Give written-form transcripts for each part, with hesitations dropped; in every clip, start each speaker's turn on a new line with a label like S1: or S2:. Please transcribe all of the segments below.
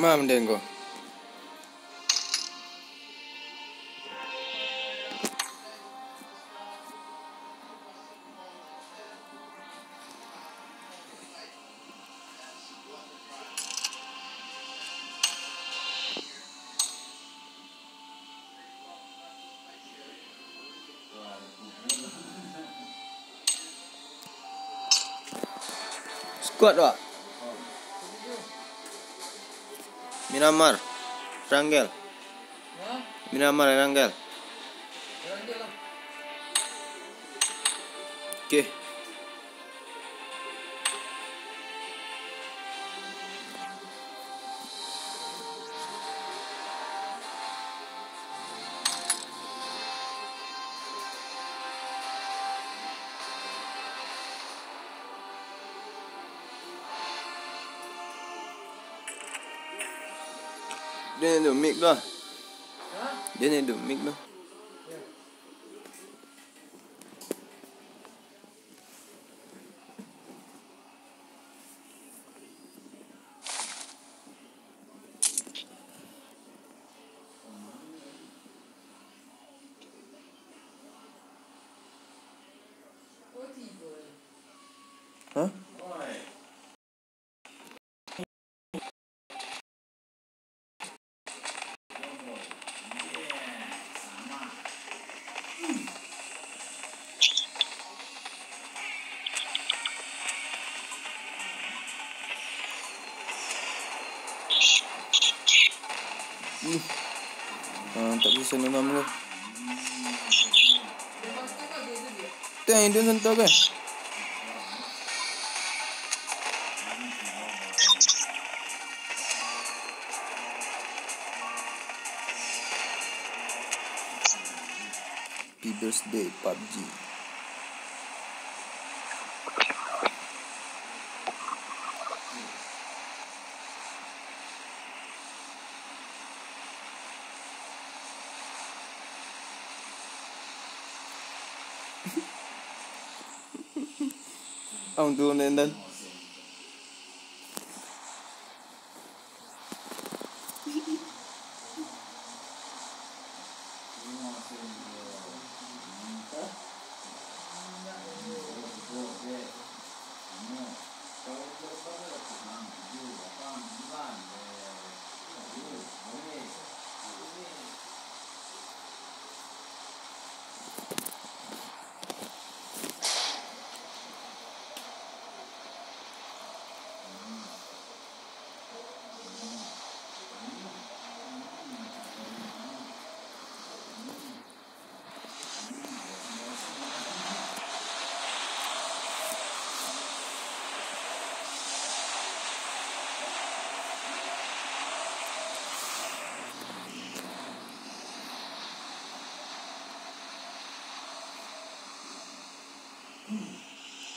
S1: Mam dengo. Squad Pak. Miramar, Rangel. Miramar, Rangel. Okey. Dia nak mic dah. Dia nak duduk mic dah. Hah? Tak bisa nama lu. Tu yang dia sentuh kan? Happy birthday PUBG. Ang turun dan.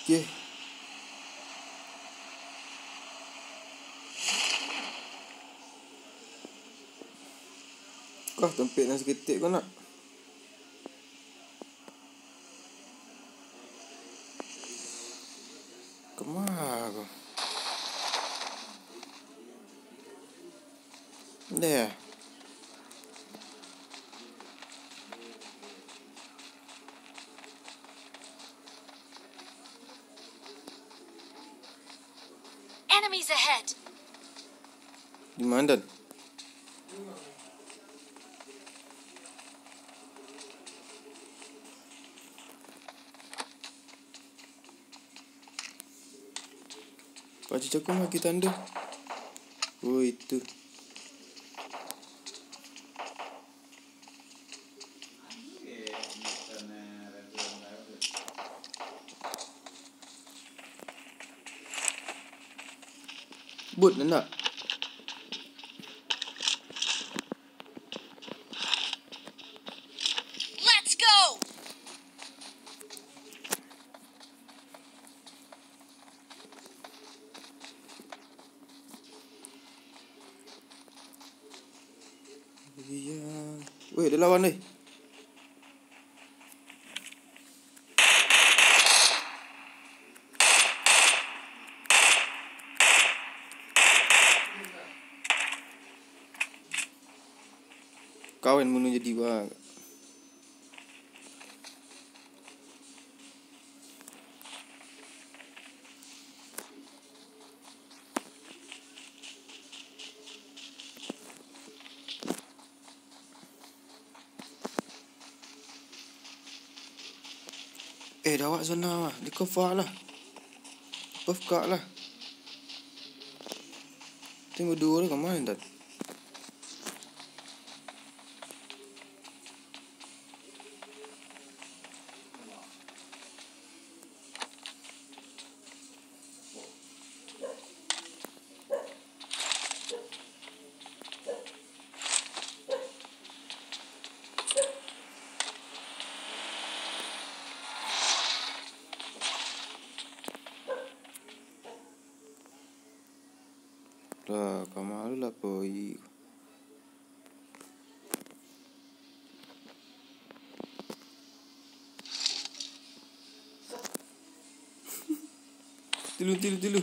S1: Okey. Kau tempik nasi ketik kau nak? Kemana kau? Dah.
S2: Enemies ahead.
S1: Di mana? Pakcik cakap maki tanda. Oh itu. But nak.
S2: Let's go.
S1: Iya. Weh, dia lawan ni. Kau yang bunuh jadi bang. Dah awak sana lah. Dia cover lah. Buff kak lah. Tengok dua ni kat mana dah. Lah, kau malu lah poi. Tilu.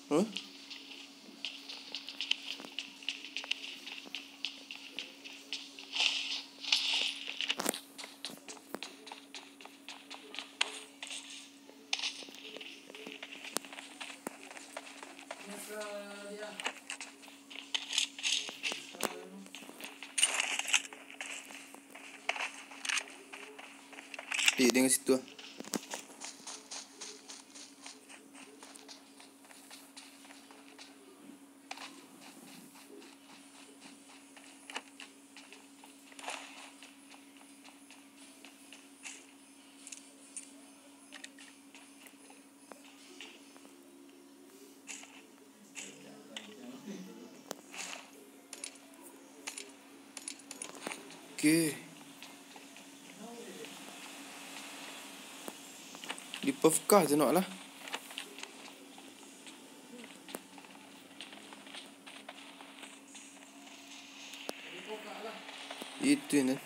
S1: Huh? Dengan situ lah. Okay. Di puff kah je nak lah. Itu ni.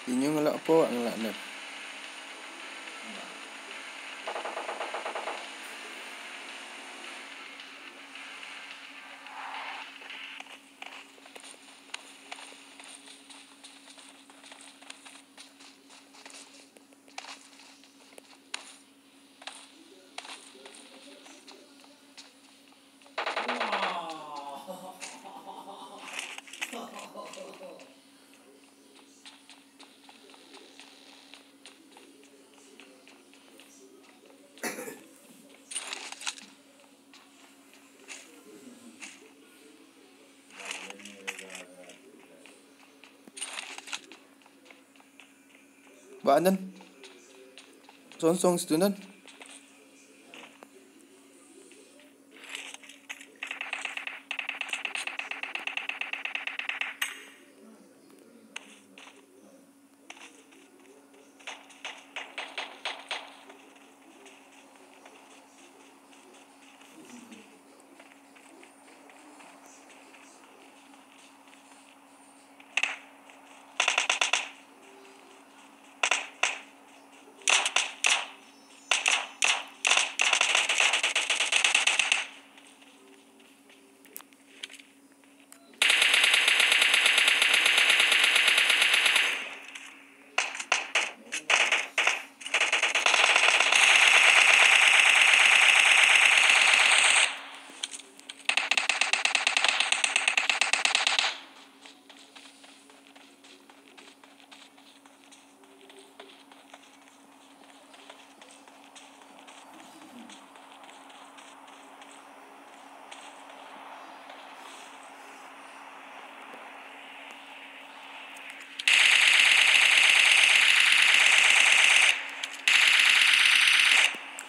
S1: Ini ngelak apa awak ngelak dah. Bạn nhân Song situ nan.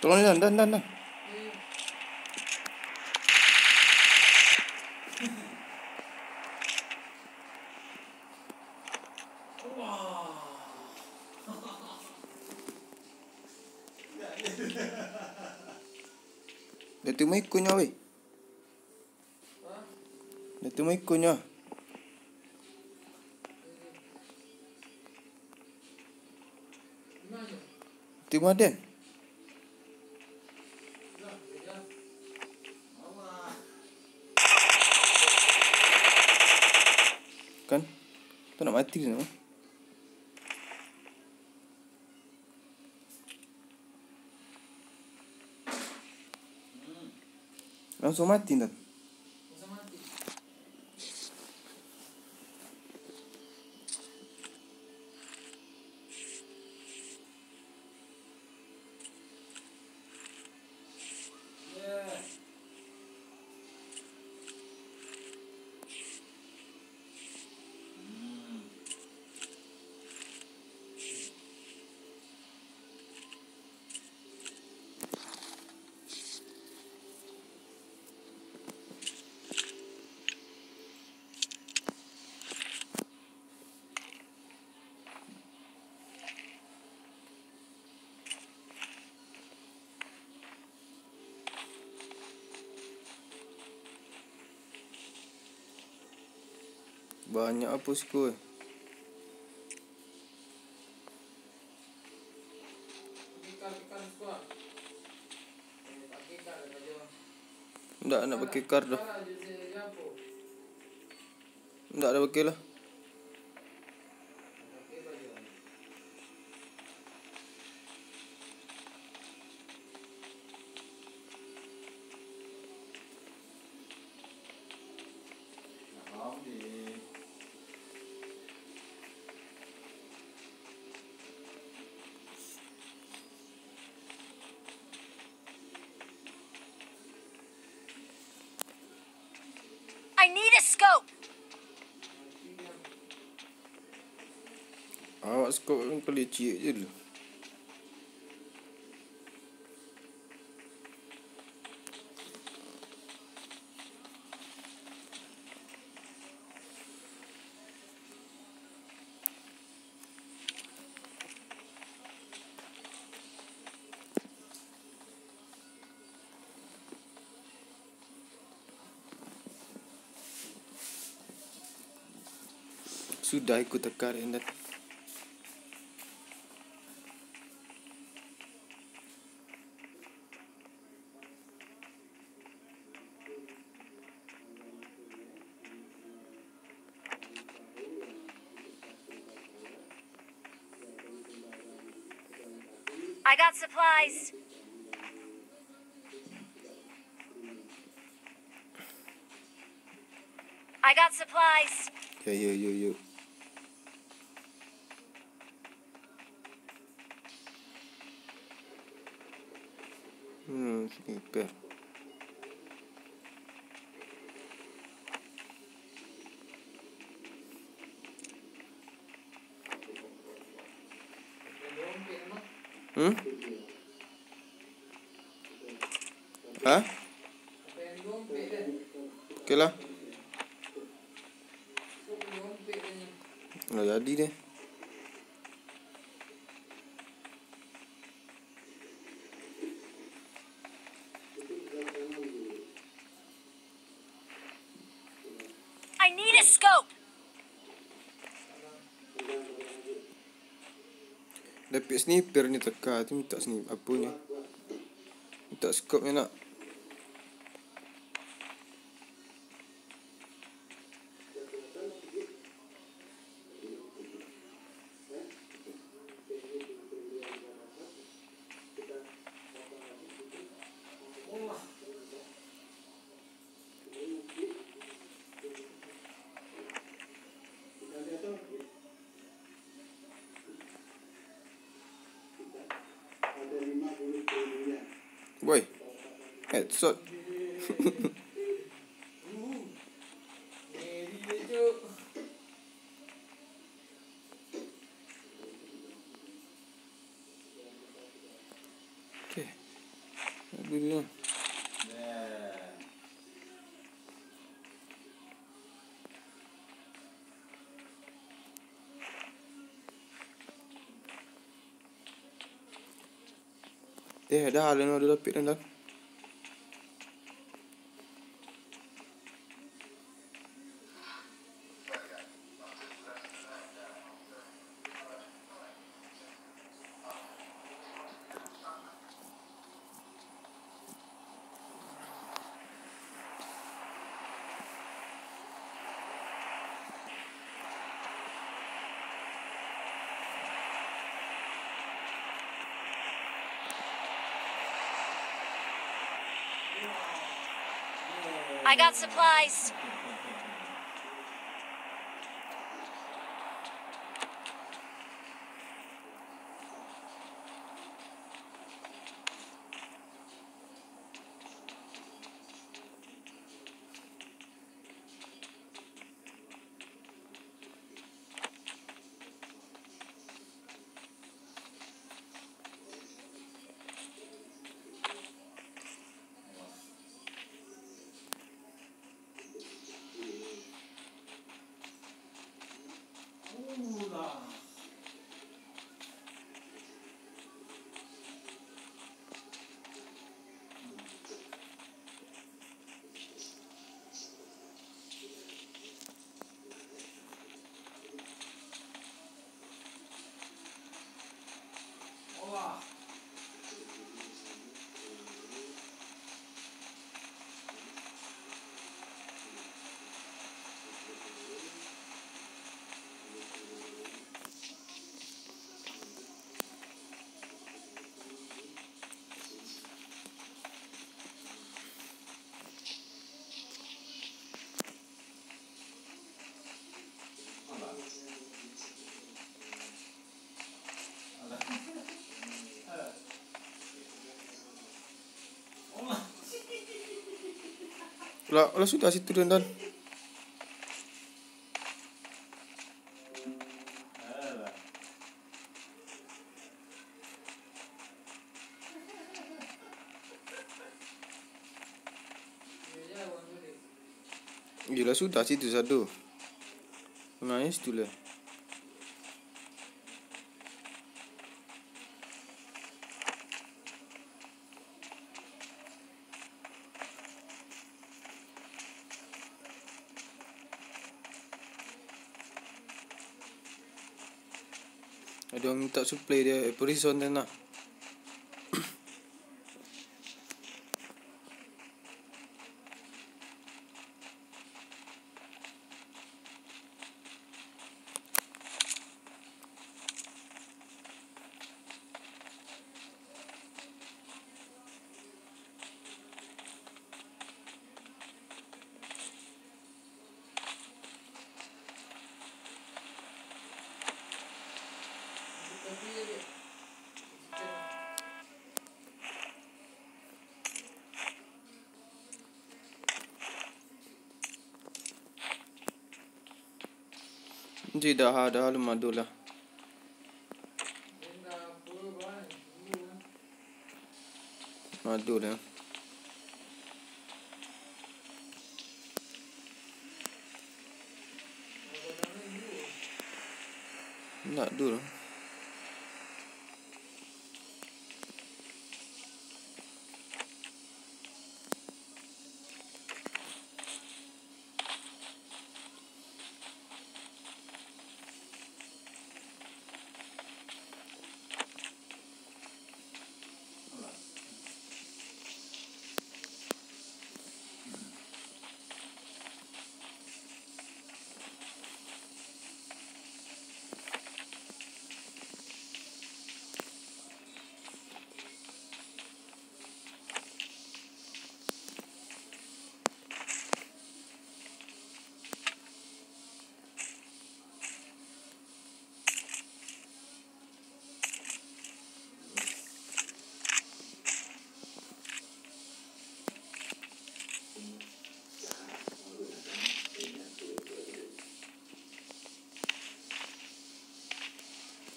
S1: Tolong ni dan. Dia tu mai ikunya weh. Dia tu mai ikunya. Tu maden. Kan? Tu nak mati dia. Langsung mati dah. Banyak apa skor. Tak nak pakai kar dah. Tak ada pakai lah.
S2: I need a scope.
S1: Awak skop kan kali cik je dulu. Sudah ikut tekar Indat.
S2: I got supplies. I got supplies.
S1: Ya. Sniper. Hah? Okey lah. Dah jadi deh.
S2: I need a scope.
S1: Dapat sniper ni tekar tu minta sniper apa ni? Minta scope ni nak. Boy. Headshot. Okay. Bila dah lah dah lapik dah.
S2: I got supplies.
S1: Lah sudah situ dan. Gila sudah situ satu. Nangis tu lah. Ada orang minta supply dia Horizon dia nak. Jadi dah madu lah. Madu dah. Nak dulu.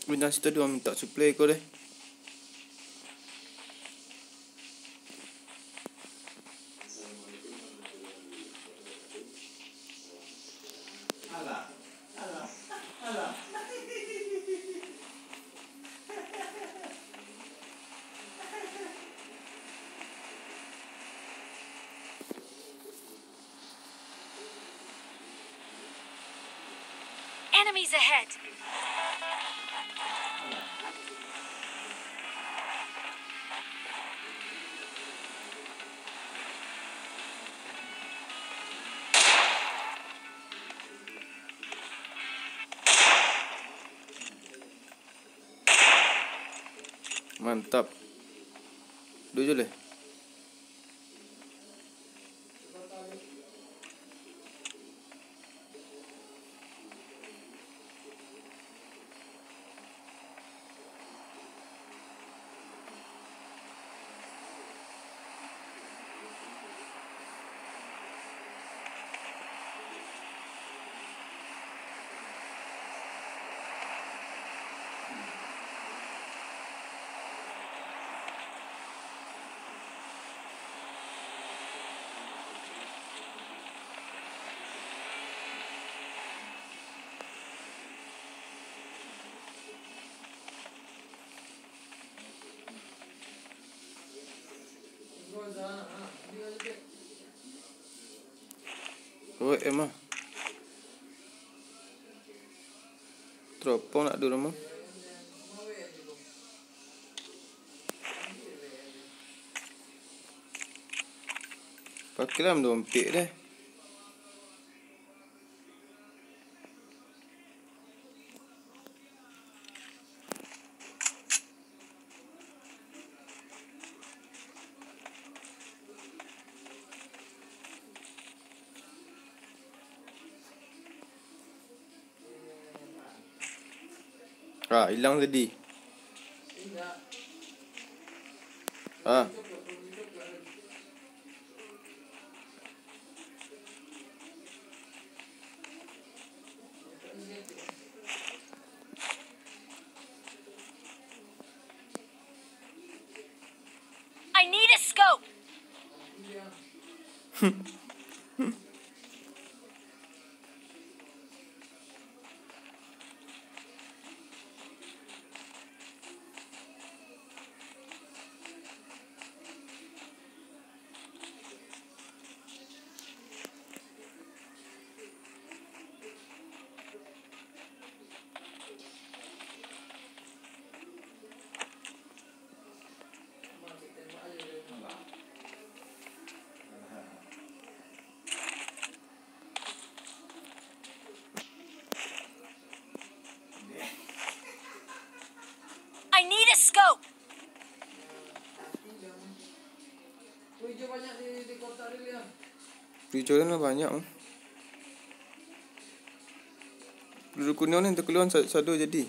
S1: Benda situ dia minta supply kau deh.
S2: Enemies ahead.
S1: Mantap. Duduk je lah. Oh, Emma. Teropong nak dulu mah. Pakailah dompet deh. Hilang tadi.
S2: I need a scope. I need a scope.
S1: Hijau kan banyak. Duduk kuning ni terkeluar satu jadi.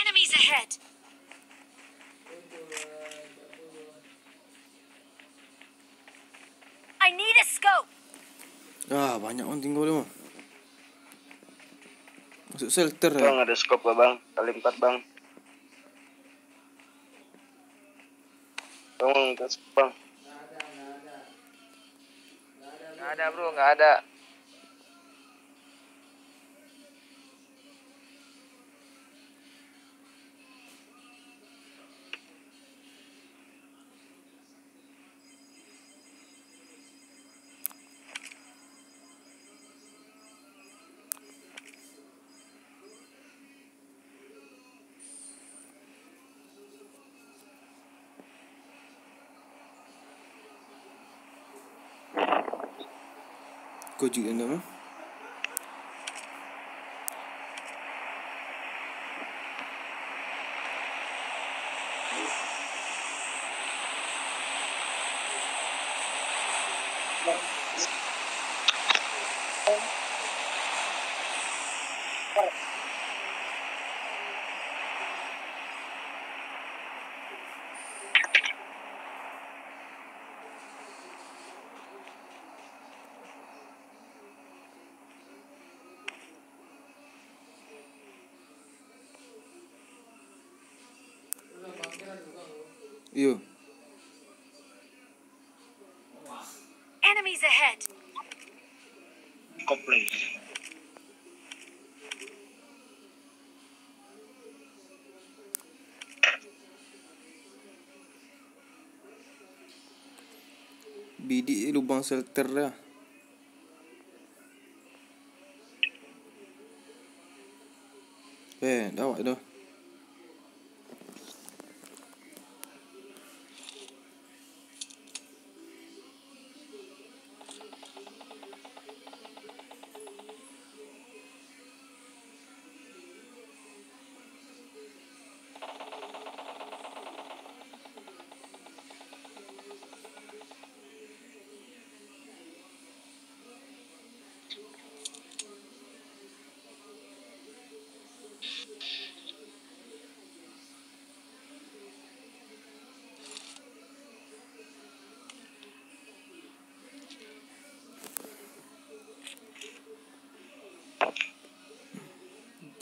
S2: Enemies ahead. I need a scope.
S1: Banyak orang tinggal dia mah. Masuk shelter
S3: Bang, ada scope gak bang? Kali 4 bang. Bang, ada scope bang. Gak ada bro, gak ada.
S1: Kojik dan dah. Yo.
S2: Enemies ahead.
S3: Komplain.
S1: Bidik lubang shelter dah. Dah awak dah.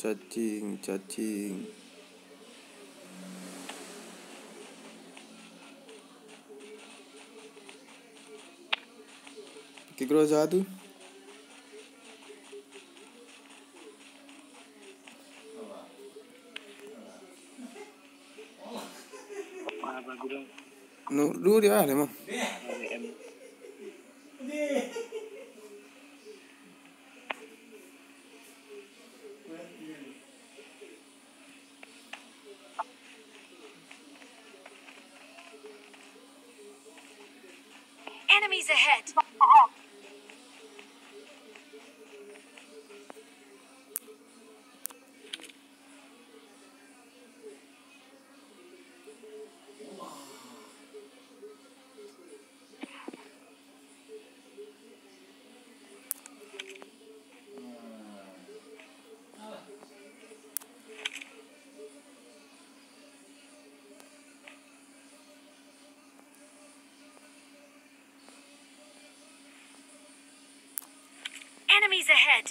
S1: Cacing. Pakai groza tu.
S3: Apa gudang?
S1: No, dua dia lah memang.
S3: ABM.
S2: Enemies ahead. Enemies ahead.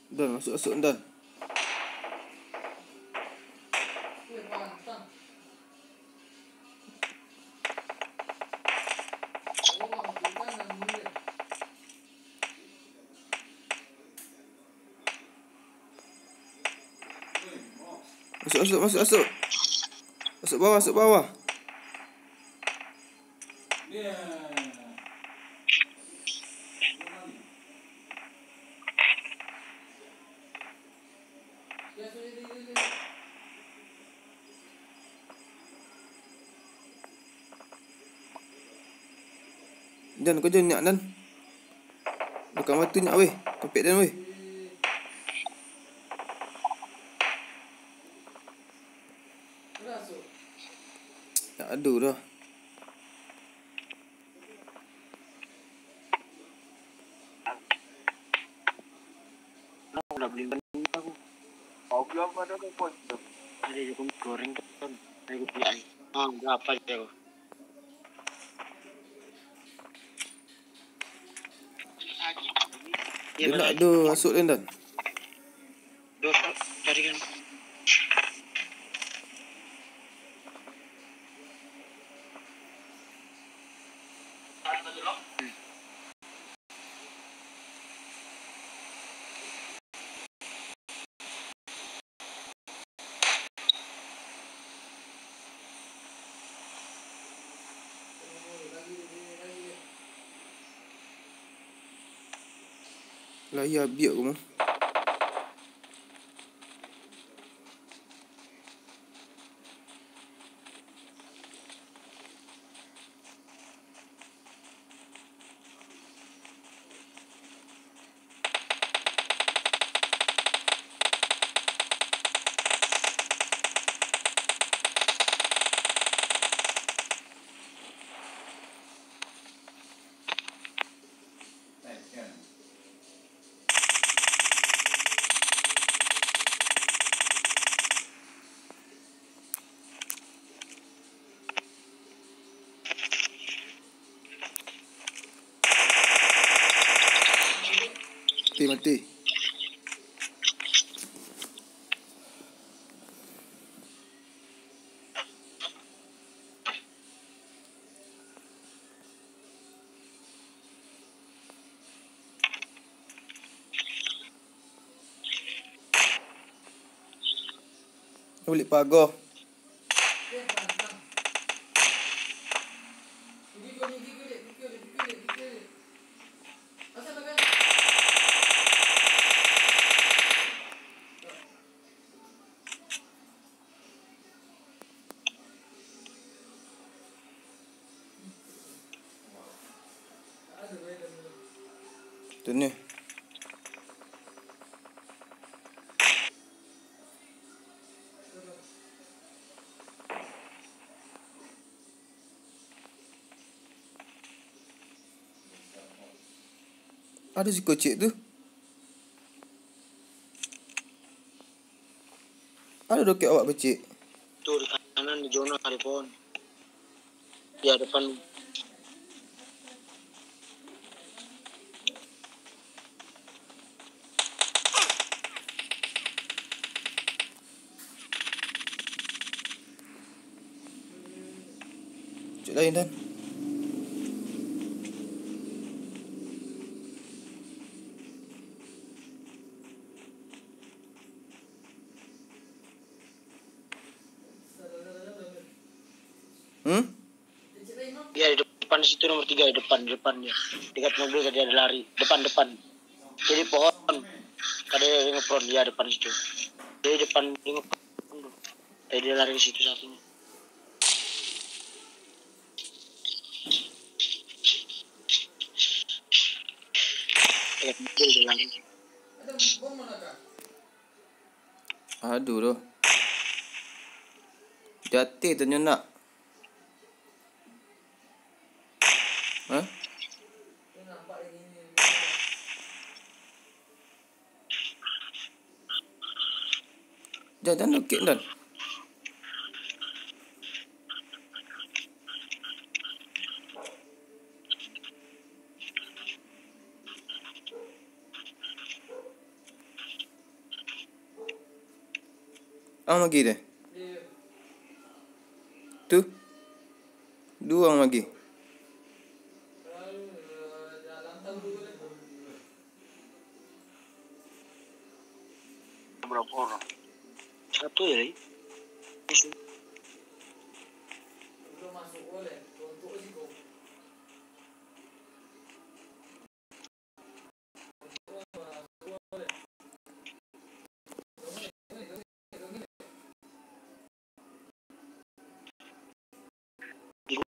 S1: Dan masuk dan. Masuk. Masuk bawah. Dan kau jangan nyak dan. Bukan mata nyak weh. Topik dan weh. Aduh dah.
S3: Aku udah beli benda aku. Mau belum ada pun. Ada juga goreng kan. Aku beli. Berapa dia?
S1: Dia nak ada masuk dan.
S3: Dua tadi kan.
S1: Lah ya biar aku mah. Mati. Balik pagar. Tu ni. Ada si kocik tu. Ada doket awak kecil.
S3: Tu di kanan di zona telepon. Ya depan.
S1: Cik lain Dan.
S3: Ya di depan situ nomor 3 di depannya. Dekat mobil tadi ada lari depan. Jadi pohon. Tadi ngepron ya depan situ. Jadi depan ngepron. Tadi dia lari ke situ satunya. Dekat mobil dia lari.
S1: Aduh doh. Jatuh tu nak. Ha? Jangan okey Dan. Lagi deh. Tu. 2 orang lagi.
S3: Berapa orang? 1 ya lagi.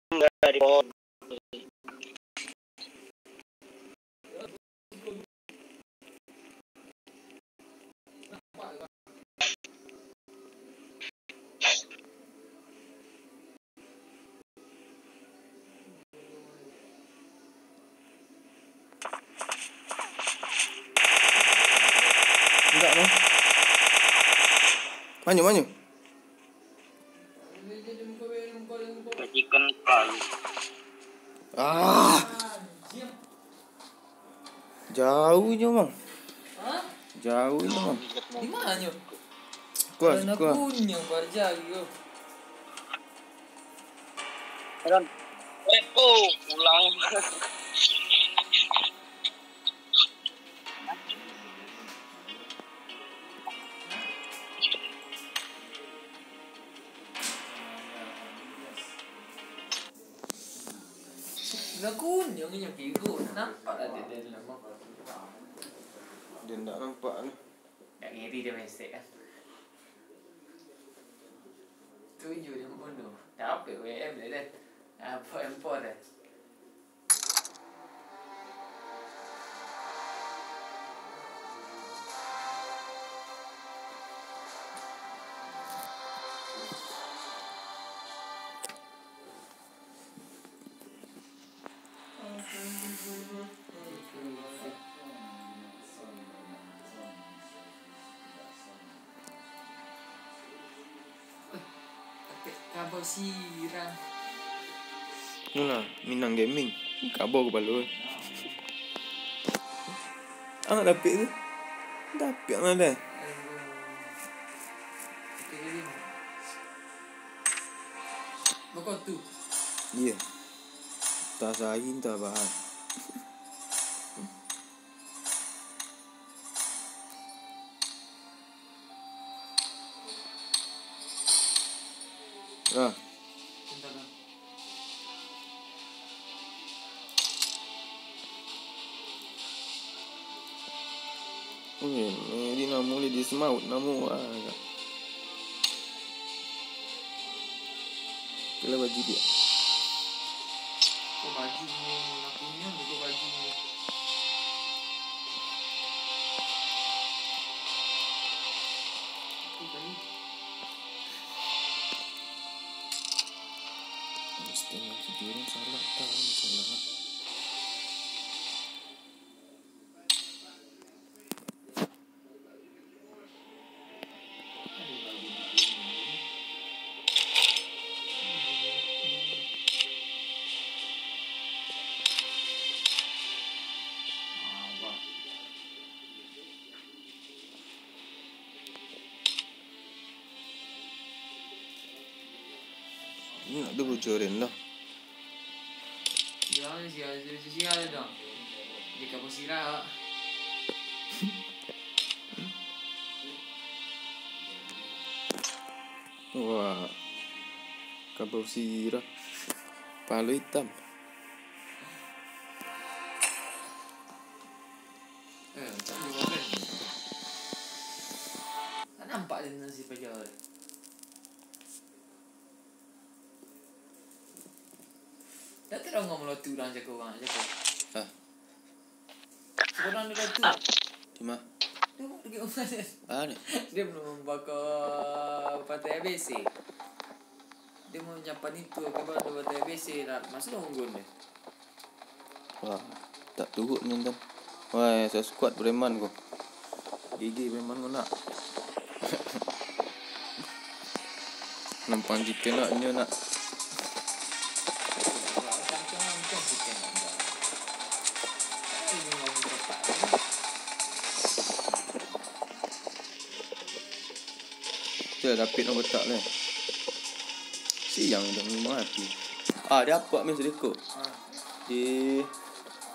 S3: Enggak di pohon.
S1: Enggak noh. Maju.
S3: Bajikan palu.
S1: Jauhnya bang.
S4: Hah?
S1: Jauhnya bang.
S4: Di mana?
S1: Kuah.
S4: Punya barja gitu.
S3: Kan. Pulang.
S4: Nakun yang kigo. Nampak ada dalam.
S1: Dia tak nampak ni.
S4: Tak ngiri dia mesej kan. 7 dia bunuh. Tak apa WM dia dah. Apa M4 dah. Kabel siram.
S1: Mula Minang Gaming. Kabur kepala. Ah dapet tu. Dapet mana dah?
S4: Bakal tu.
S1: Ya. Tak sahin tak bahas. Ah,
S4: Bentar bang.
S1: ni nama boleh di semaut nama ah. Kalau baju dia.
S4: Oh baju ni nak punya buku baju ni. Aku kali.
S1: Setengah video ni salah tak ni salah. Ni nak ada bocorin lah.
S4: Jangan sia ada dong. Dia kabur sirah.
S1: Wah. Kabel sirah. Palu hitam.
S4: Tak boleh makan. Tak nampak dia nasi pajar. Dah terang ngomong lotu orang jaga orang jaga.
S1: Ha.
S4: Orang dia lotu.
S1: Cuma
S4: Dia mau pergi rumah dia.
S1: ah ni.
S4: Dia belum bakar pantai ABC. Dia mau nyampan itu ke baru pantai ABC dah masuk unggun dia.
S1: Wah, tak turut ni tuan. Wah, saya squad preman ko. Gigi preman ko nak. Nampak jika naknya nak. Dia dapat nak betak ni. Siang dah minum api. Ah, dia apa mes deko? Di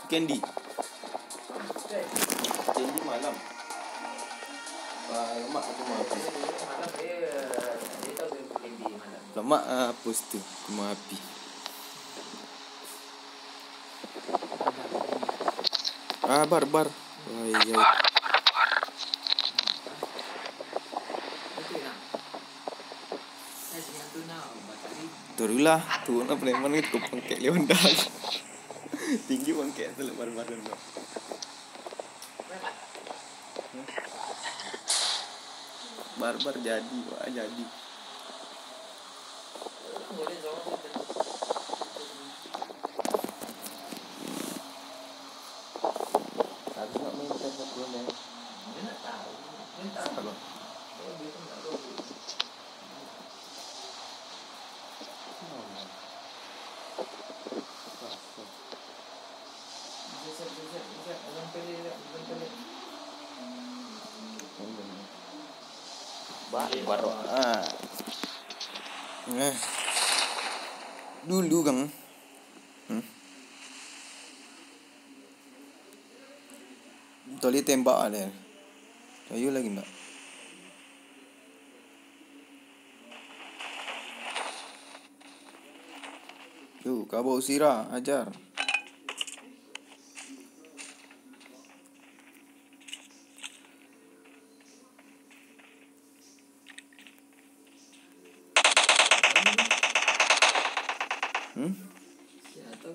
S1: candy. Candy malam. Lemak aku mau api.
S4: Malam dia tahu dia candy malam.
S1: Lemak apa tu? Aku mau api. Ah, bar. Ai. Turulah, tu nak preman ni tu pangkat Leonda. Tinggi pangkat tu lebar-lebar tu. Barbar jadi, wah jadi. Harus nak main tempat tu ni.
S4: Dia nak tahu. Dia tak tahu. Dia pun tak tahu.
S1: Baru dulu kan toli tembak ada ayo lagi nak yuk kabau sirah ajar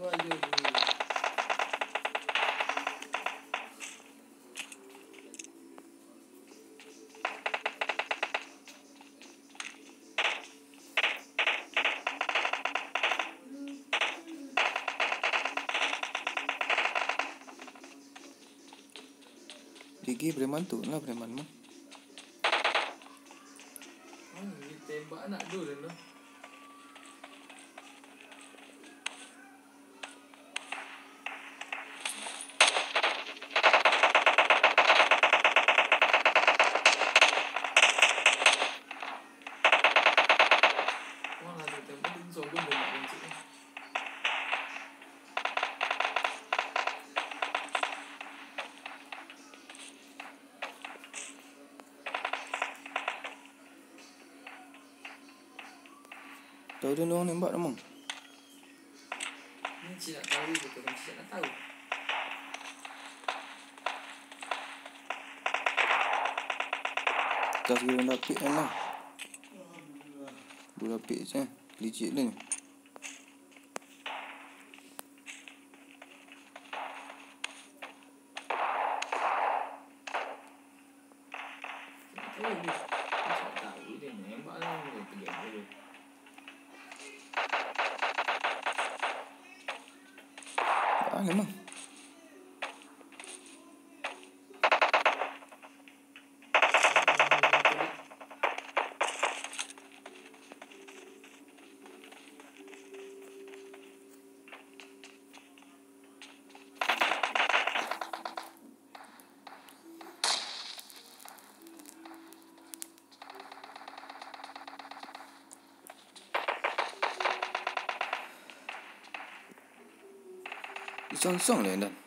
S4: baju dulu.
S1: Gigi preman tu lah preman mah.
S4: Ditembak anak dulu tu. Mana tu tembak tu sokong dia nak kunci.
S1: Tahu dia orang nembak dah, Mang.
S4: Ni cik nak tahu ke tu, cik nak tahu.
S1: Tas dia lapik kan lah. Dua lapik je. Licik dia ni.
S4: Tahu dia. Cik tahu dia nembak lah dia pergi dulu.
S1: Ah, memang. Song-song lah Dan.
S4: Tak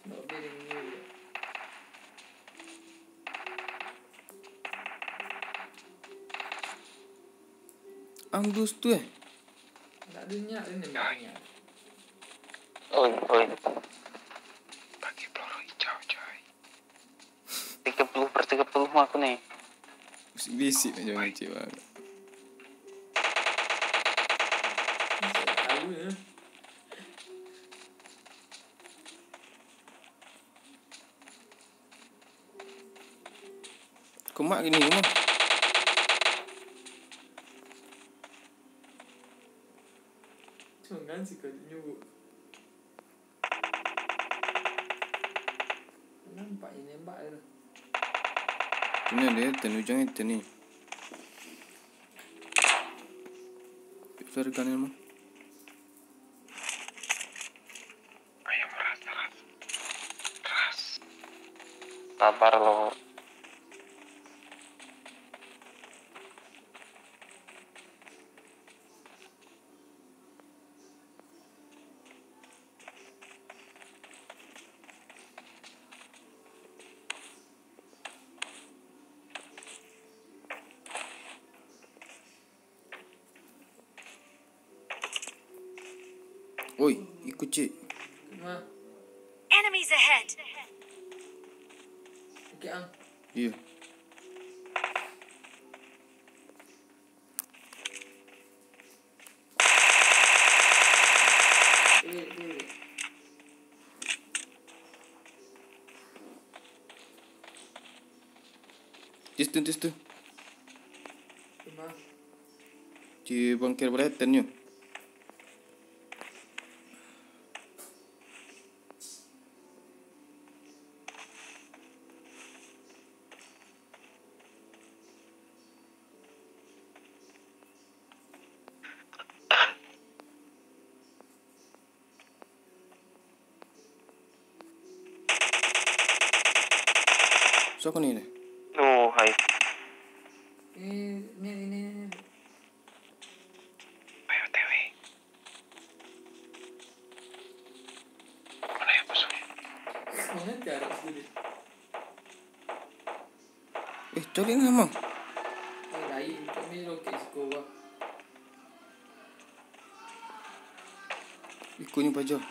S4: boleh dia ni.
S1: Angus tu
S4: Tak ada nyak dia nembak nyak.
S3: Oi.
S5: Bagi peluru hijau coy.
S3: 30/30 mah aku ni.
S1: Bisik macam cik bang.
S4: Cik tak tahu ya.
S1: Kau mak gini rumah.
S4: Jangan sih kau nyuruh. Nampak ini nembak dia.
S1: Ini dia tenujang itu ni. Flare gun ni.
S5: Ayam ras.
S3: Sabar lo.
S1: Oi, ikut cik.
S4: Ma,
S2: Enemies ahead!
S4: okey ang.
S1: Ya.
S4: Wait.
S1: Testu.
S4: Ma,
S1: Cik bangkir beratan ni. So aku ni dah.
S3: Oh, hai.
S4: ni.
S5: Ayo TW. Mana yang musuhnya?
S4: Mana cara sini?
S1: Cari ni Mang.
S4: Lain kami roket sekolah.
S1: Ikut ni pajar.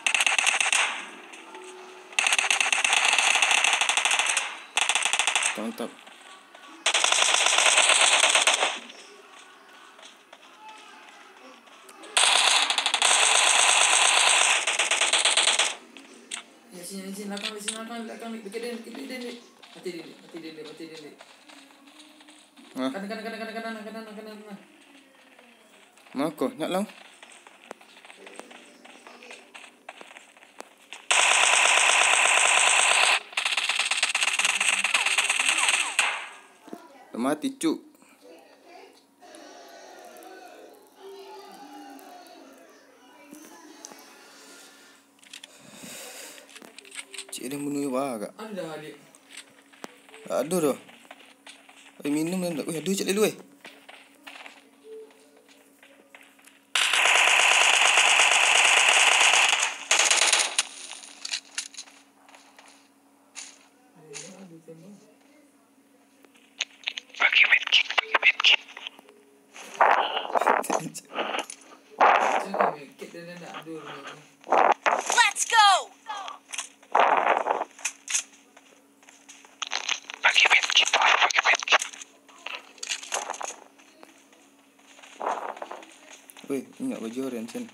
S1: Mantap.
S4: belakang ni. Dekat dia. Mati dia.
S1: Ha.
S4: Kanan.
S1: Mako, nak lang. Mati cuk. Cik dia bunuh wah kak.
S4: Ada dah adik.
S1: Ada dah. Minum dah. Weh, ada cik dulu weh.
S5: Bagi medkit.
S4: Jangan make dia nak ada.
S2: Let's go!
S5: Bagi medkit.
S1: Weh, ingat baju orange kan.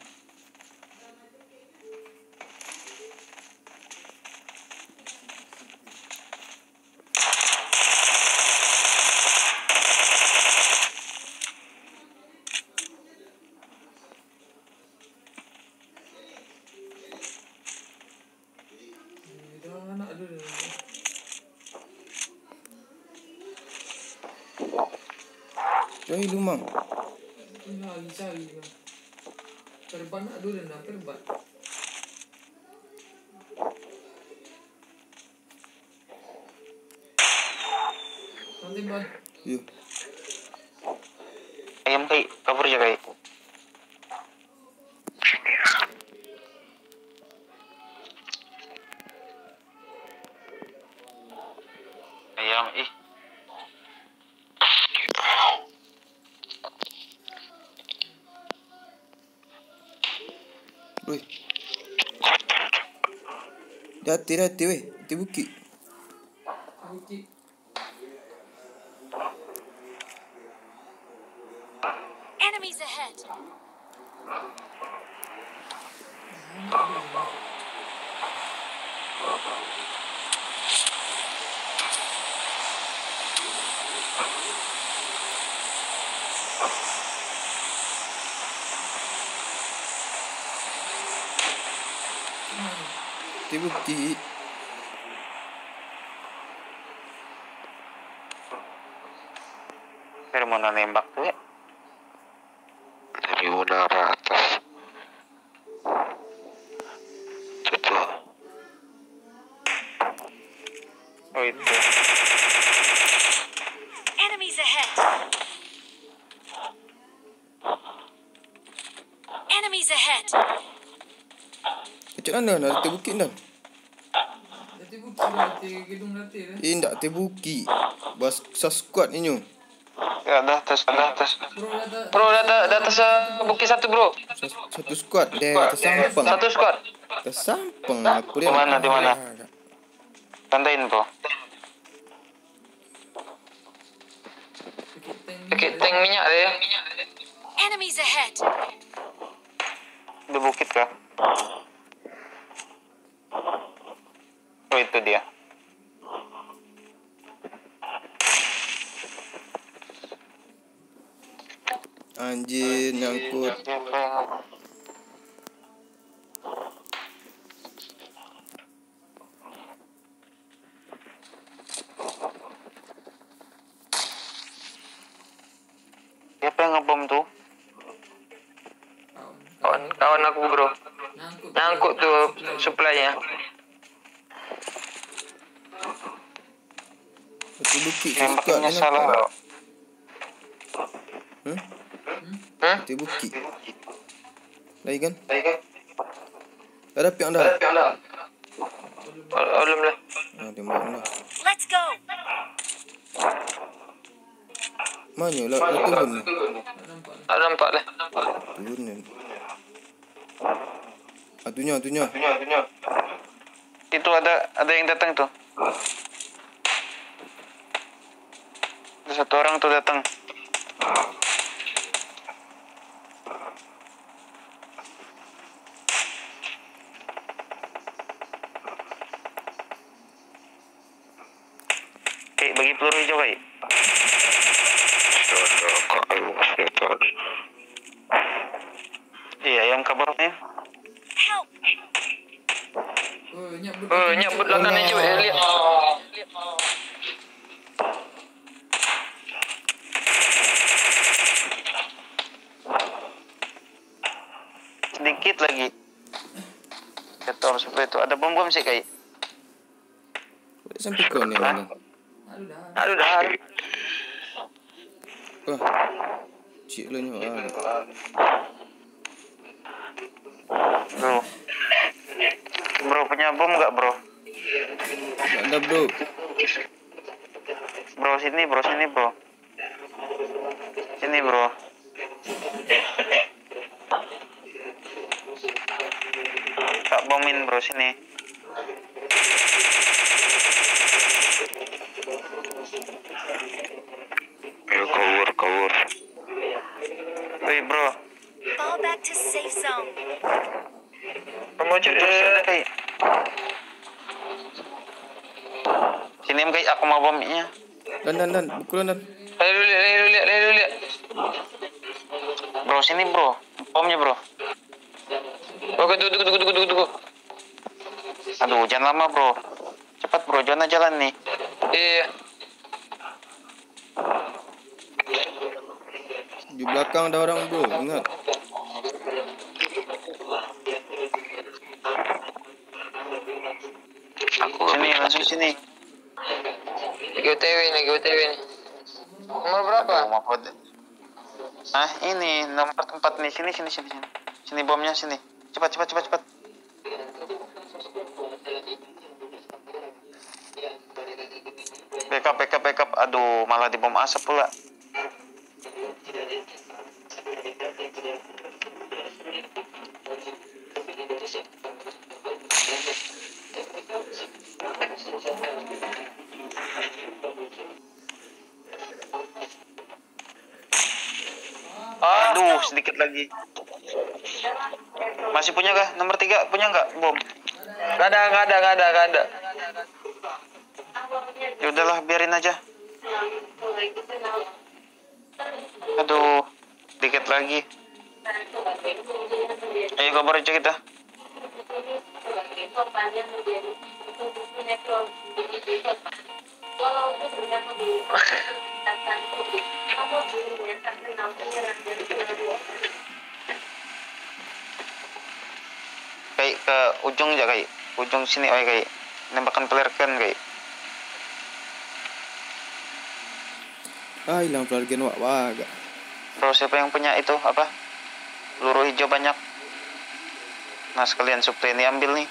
S4: Dah nak ada.
S1: Cari lumang.
S4: Lagi cari kan. Perban nak dulu dah perban. Nanti ban.
S1: Ya.
S3: Ayam kai, cover je kai. Ayam
S1: Weh. Hati weh. Hati bukit.
S4: Bukit.
S2: Enemies ahead.
S1: Hati bukit.
S3: Dari mana nembak tu ya? Dari udara atas. Itu. Oh itu.
S2: Enemies ahead. Enemies ahead.
S1: Macam mana nak hati bukit dah?
S4: Nanti bukit dah. Nanti gedung nanti dah.
S1: Tak hati bukit. Bas squad ni nyu.
S3: Ya dah atas.
S4: Bro dah
S3: atas bukit satu bro.
S1: Satu squad deh tersampang.
S3: Satu squad.
S1: Tersampang apa dia?
S3: Di mana? Tandain bro. Bukit tank minyak dia.
S2: Enemies ahead.
S3: Di bukit kah? Oh itu dia.
S1: Anjir nyangkut.
S3: Siapa yang ngebom tuh? Kawan aku bro. Nyangkut tuh supply-nya.
S1: Satu bukit squad
S3: Nembaknya
S1: ni
S3: salah.
S1: nampak.
S3: Hmm?
S1: Hati bukit. Lagi kan? Dah dapat dah.
S3: Belum lah.
S1: Tembak dah.
S2: Let's go!
S1: Mana lah turun ni?
S3: Tak nampak lah.
S1: Turun ni. Atunya.
S3: Itu ada yang datang tuh. Ada satu orang tuh datang.
S6: bagi peluru hijau kai. Ayam kabarnya.
S2: Help!
S4: Nyabut
S6: belakang ni cuy. Lihat. Sedikit lagi. Ketor seperti itu. Ada bom sih kai.
S1: Sampai kau ni orang.
S6: Aduh dah.
S1: Wah. Cik lah ni orang.
S6: Bro punya bom enggak, bro?
S1: Tak ada bro.
S6: Bro sini, bro. Sini, bro. Tak bomin, bro, sini. Ayo kabur. Woi, bro.
S2: Fall back to safe zone.
S6: Kamu cek kai. Sini kai, aku mau bomnya.
S1: Dan. Bukulan dan.
S6: Lihat. Bro, sini, bro. Bomnya, bro. Oke, tunggu. Aduh, jangan lama, bro. Cepat, bro. Jangan jalan nih. Iya.
S1: Di belakang ada orang bro. Ingat.
S6: Sini, langsung sini.
S7: Lagi OTW nih. Nomor berapa?
S6: Ini nomor 4 nih. Sini. Sini bomnya, sini. Cepat. Backup. Aduh, malah dibom asap pula. Aduh, sedikit lagi. Masih punya kah? Nomor 3 punya nggak bom?
S7: Nggak ada.
S6: Ya udahlah, biarin aja. Aduh, dikit lagi. Ayo kabar aja kita. Kayak ke ujung aja kayak. Ujung sini kayak. Nembakan pelare gun kayak.
S1: Hilang pelarian wak agak.
S6: Bro, siapa yang punya itu apa? Peluru hijau banyak. Nah, sekalian supply ini ambil nih.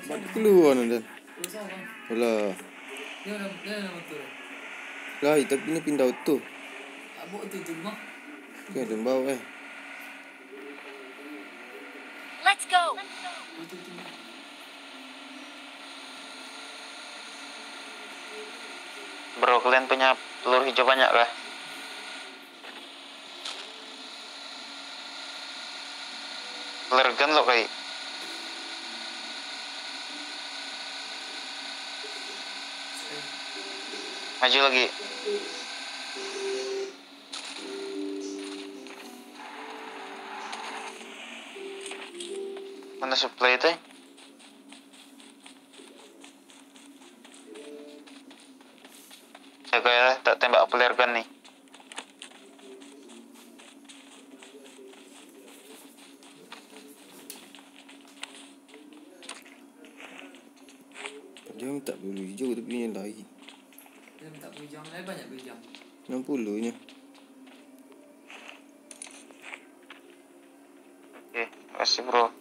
S1: Mati keluar dan. Alah.
S4: Dia ada motor.
S1: Lah, tapi ni pindah auto.
S4: Abuk tu rumah.
S1: Kan ada bau
S2: Let's go.
S6: Bro, kalian punya peluru hijau banyak kah? Flare gun lo kayak. Maju lagi. Mana supply itu? Jaga ya, tak tembak flare gun nih.
S1: Dia minta peluru hijau tapi yang lain.
S4: Dia minta bujang, banyak bujang.
S1: 60 nya.
S6: Oke, kasih bro.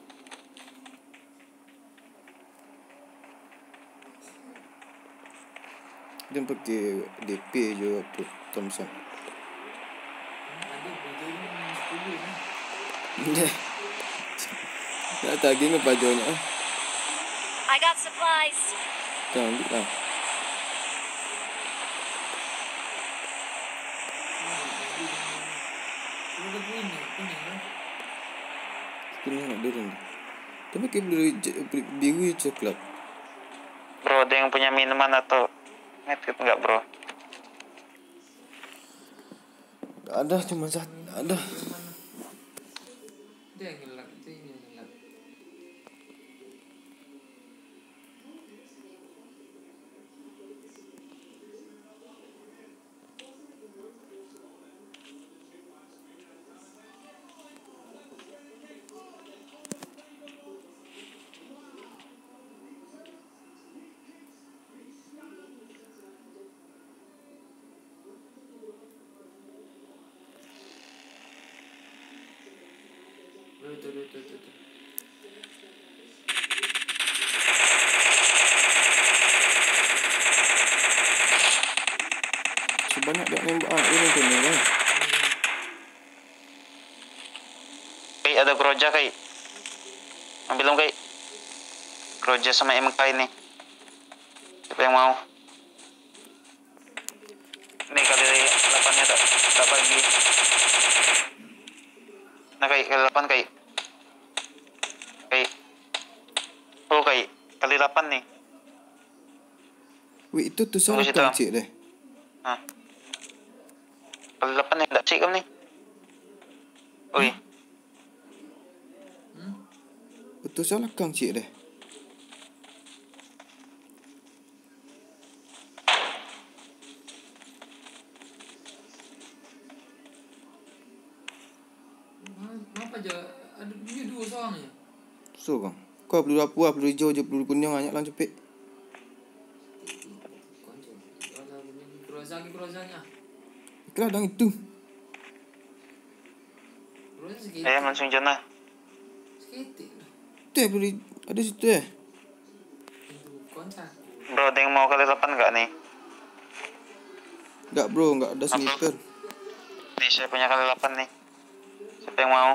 S1: Dia pakai DP je apa Thompson.
S4: Ada bujang ni 10 ni.
S1: Nak tagih ke bajunya?
S2: I got supplies.
S1: Dah ambil lah.
S4: kuning kan.
S1: Kuning ada kan. Tapi kayak biru coklat.
S6: Bro, ada yang punya minuman atau medkit nggak bro?
S1: Gak ada, cuma satu. Ada.
S4: Dia yang gelap, itu yang gelap. Tuh.
S1: Sebanyak dah nembak ini tu ni kan.
S6: Kai, ada groja kai. Ambil dong kai. Groja sama MK ini. Siapa yang mau? Nih kali 8-nya tak bagi. Nah kai, kali 8 kai. Kai. Oh kai, kali 8 nih.
S1: Wih, itu tu salah
S6: Tunggu situ.
S1: kan cik deh.
S6: Hah. Kali 8 nih, tak cik kamu nih. Oi.
S1: Itu salah kan cik deh.
S4: Kenapa aja ada ini dua soalnya.
S1: So bang. Kau peluru apa? Peluru hijau je, peluru kuning banyak lah cepet.
S4: Kurozanya.
S1: Itulah dang itu.
S4: Kuroza segitu.
S6: Langsung jana.
S4: Segitu.
S1: Tu peluru ada situ
S4: Itu kontak.
S6: Bro, ada yang mau kali 8 nggak nih?
S1: Enggak bro, enggak ada sniper.
S6: Nih saya punya kali 8 nih. Siapa yang mau?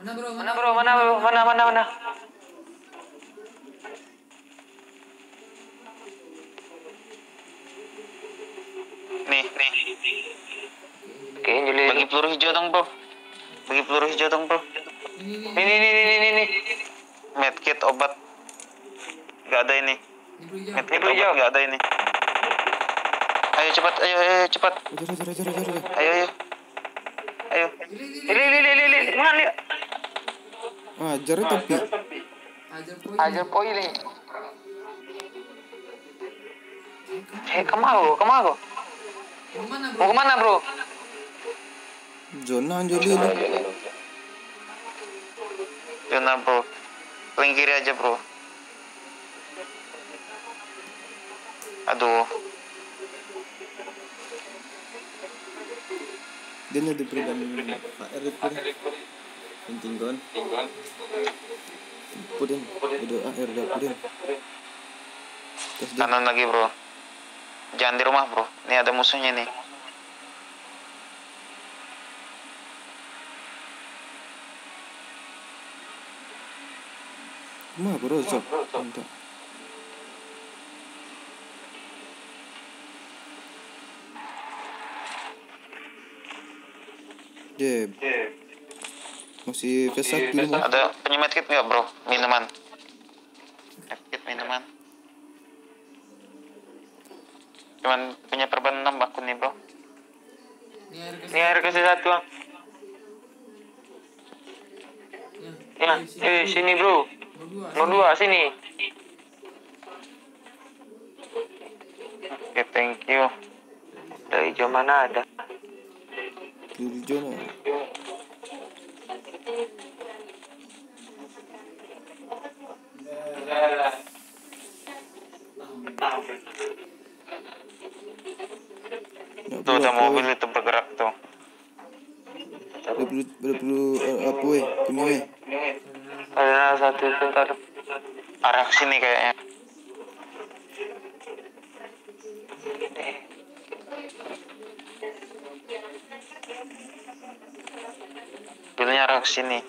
S4: Mana bro?
S7: Mana?
S6: Nih.
S7: Oke, Anjali.
S6: Bagi peluru hijau dong bro.
S7: Ini.
S6: Medkit obat. Nggak ada ini.
S4: Ini bro hijau.
S6: Medkit obat nggak ada ini. Ayo cepat.
S1: Ajar.
S6: Ayo.
S7: Li. Mana li?
S1: Ajar tapi.
S7: Ajar poin ni. Kemana? Mau kemana bro?
S1: Zona Anjali ni.
S6: Zona bro. Paling kiri aja bro. Aduh.
S1: Dia ni ada program AR itu. Penting kan? Pudin. Ada AR dah pudin.
S6: Kanan lagi bro. Jangan di rumah bro. Ini ada musuhnya nih.
S1: Rumah bro, Zop. Mantap. Jeb. Masih pesak di rumah.
S6: Ada punya medkit nggak bro? Minuman. Cuman punya perban 6 aku nih bro.
S7: Ini air kasih satu. Ya, sini bro. Nomor 2 sini.
S6: Oke, thank you.
S7: Dari hijau mana ada?
S1: Peluru hijau nak.
S6: Tuh ada mobil itu bergerak tuh.
S1: Ada peluru apa weh? Kuning weh.
S7: Ada satu itu tadi.
S6: Arah sini kayaknya. Mobilnya arah sini.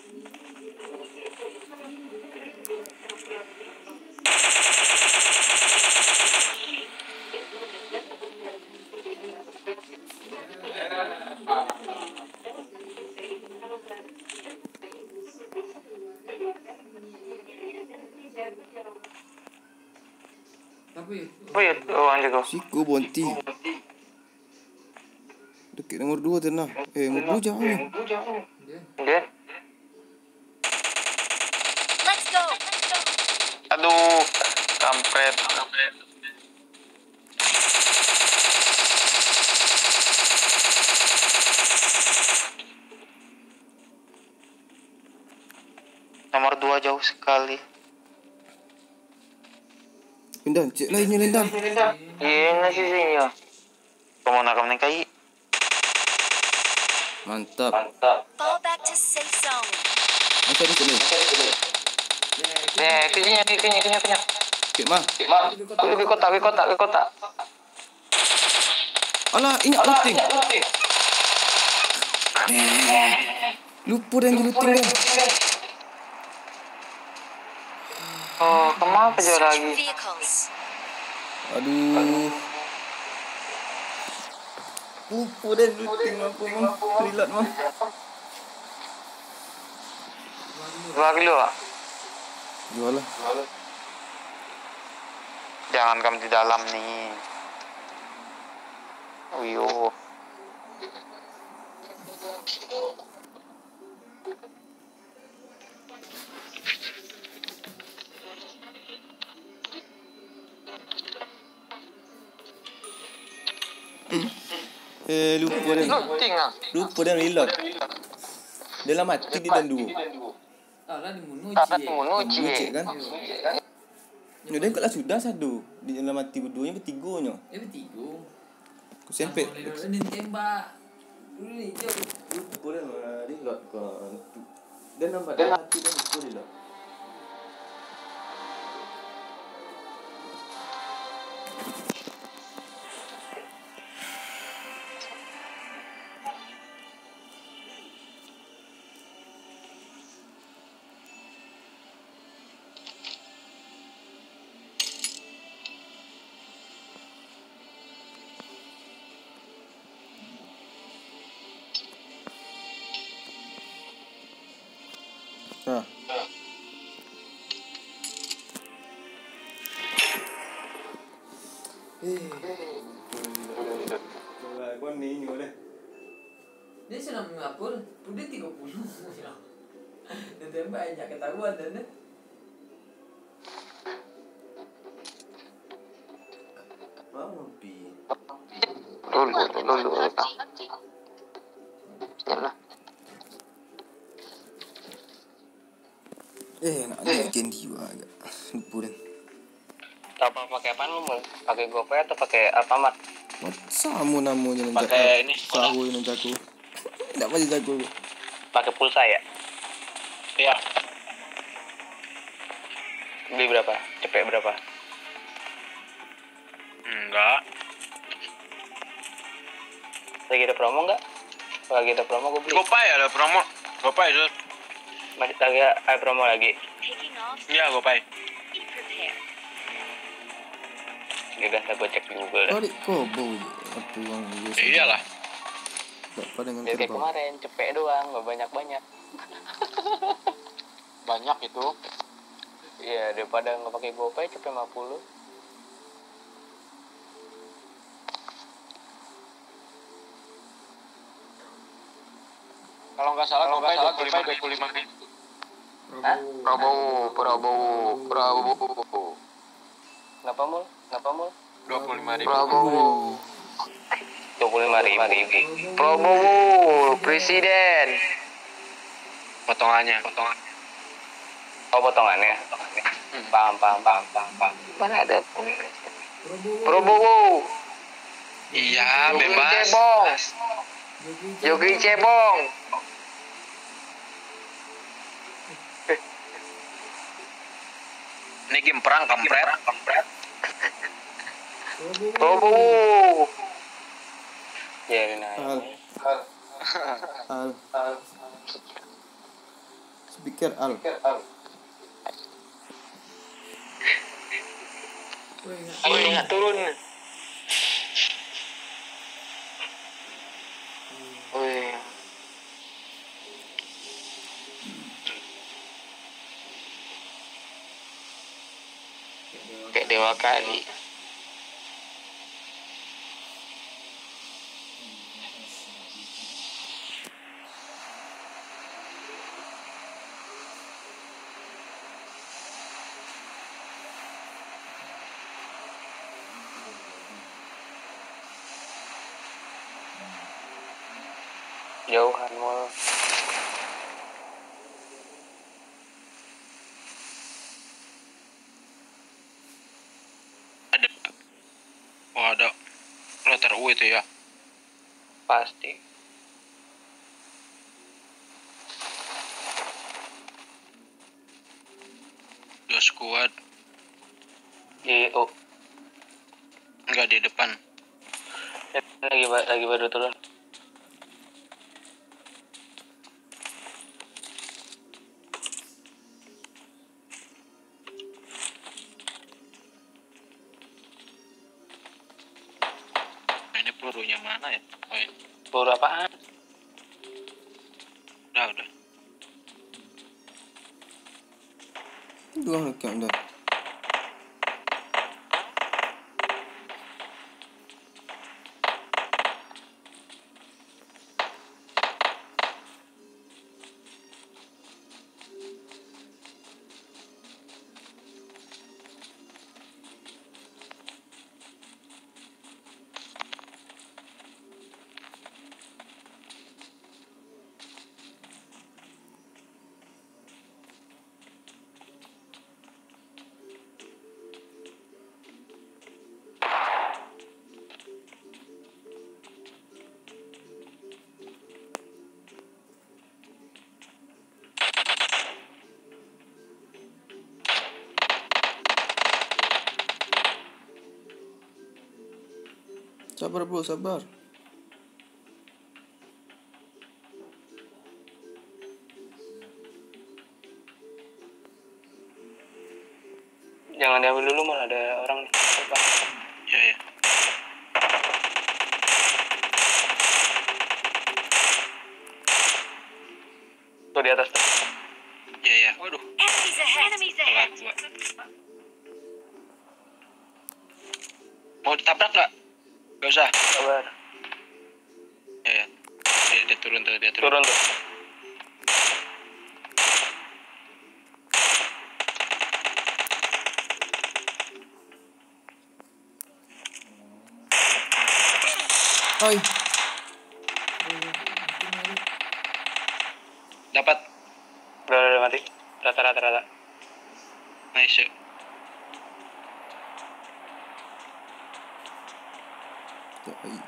S7: lihat orang jaga.
S1: Siku bonti. Dekat nomor 2 tu nah. Nomor 2 jauh.
S7: Dia.
S2: Let's go.
S6: Aduh, kampret. Nomor 2 jauh sekali.
S1: Lindan, cek lainnya Lindan.
S7: Iya nasi sini.
S6: Kamu nak kami kai?
S1: Mantap.
S2: Fall back to safe zone.
S1: Masa di sini.
S7: Kenyang.
S1: Okey, mah.
S7: Ke kota.
S1: Alah, ingat looting. Lupa dan looting kan.
S7: Oh, kenapa jauh
S2: Search
S7: lagi?
S2: vehicles.
S1: Aduh. Lupa dan looting apa mah. Reload mah.
S7: Bagi lu ah.
S1: Jual lah.
S6: Jangan kamu di dalam nih. Uyo.
S1: Lupa dan.
S7: Looting ah.
S1: Lupa dan reload. Dalam mati dia dan dua.
S4: Alah ni
S7: Aku
S4: menuji.
S1: Cek kan. Ya, dan kalau sudah satu. Di dalam mati berduanya bertiganya.
S4: Bertiga.
S1: Aku sempit.
S4: Ni tembak. Dulu ni jauh.
S1: Lupa dan reload kan. Dan nampak dan mati dan lupa reload. Ha. Kau ni boleh.
S4: Dia senang mengapur. Dia 30. Dia tembak banyak ketahuan dan
S1: Mau pi.
S7: Dulu. Jangan.
S1: Nak ada candy juga agak. Lupa dan.
S7: Apa pakai apa lu? Pakai GoPay atau pakai Alfamart?
S1: Sama namanya nan
S3: Pakai ini.
S1: Sahu nan jago. Tak macam jago.
S7: Pakai pulsa ya?
S3: Iya.
S7: Beli berapa? Cepet berapa?
S3: Enggak.
S7: Lagi ada promo enggak? Kalau lagi ada promo gue beli.
S3: Gopay ada promo. Gopay itu.
S7: Masih lagi ada promo lagi.
S2: Taking off.
S3: Iya, Gopay.
S2: Be prepared.
S7: Gak usah gue cek di Google dah.
S1: Tarik kobo je. Apa orang biasa.
S3: Iyalah.
S1: Dapat dengan
S7: Biar kayak
S1: kerbau.
S7: kemarin, cepet doang, gak banyak-banyak.
S3: Banyak itu.
S7: Iya, daripada nggak pakai GoPay cepet 50.
S3: Kalau nggak salah Gopay 25 ribu.
S7: Hah?
S3: Prabowo.
S7: Kenapa mul?
S3: 25 ribu.
S7: Prabowo. 25.000. Prabowo, presiden.
S3: Potongannya.
S7: Oh, potongannya. Paham. Mana ada? Prabowo.
S3: Iya,
S7: Jogi
S3: bebas.
S7: Cebong. Jogi Cebong.
S3: Ini game perang kampret.
S7: Prabowo. Ya, nah.
S1: Al. Speaker Al.
S7: Ayo nggak turun. Wih. Kayak Dewa Kali. Jauhan mulu.
S6: Ada. Oh ada. Letter U itu ya.
S7: Pasti.
S6: Dua squad.
S7: Di
S6: Enggak di depan.
S7: lagi baru turun.
S6: Nah, ini pelurunya mana ya? Oh ya.
S7: Peluru apaan?
S6: Udah.
S1: Dua lekat dah. Sabar bro, sabar.
S7: Jangan diambil dulu, malah ada orang nih. Coba.
S6: Ya.
S7: Tuh di atas tuh.
S6: Ya. Waduh.
S2: Enemies ahead. Enemies ahead.
S6: Mau ditabrak nggak? Gak usah.
S7: Sabar.
S6: Ya. Dia turun tuh,
S7: Turun tuh.
S1: Hai.
S6: Dapat.
S7: Udah mati. Rata.
S6: Nice.
S1: Tai.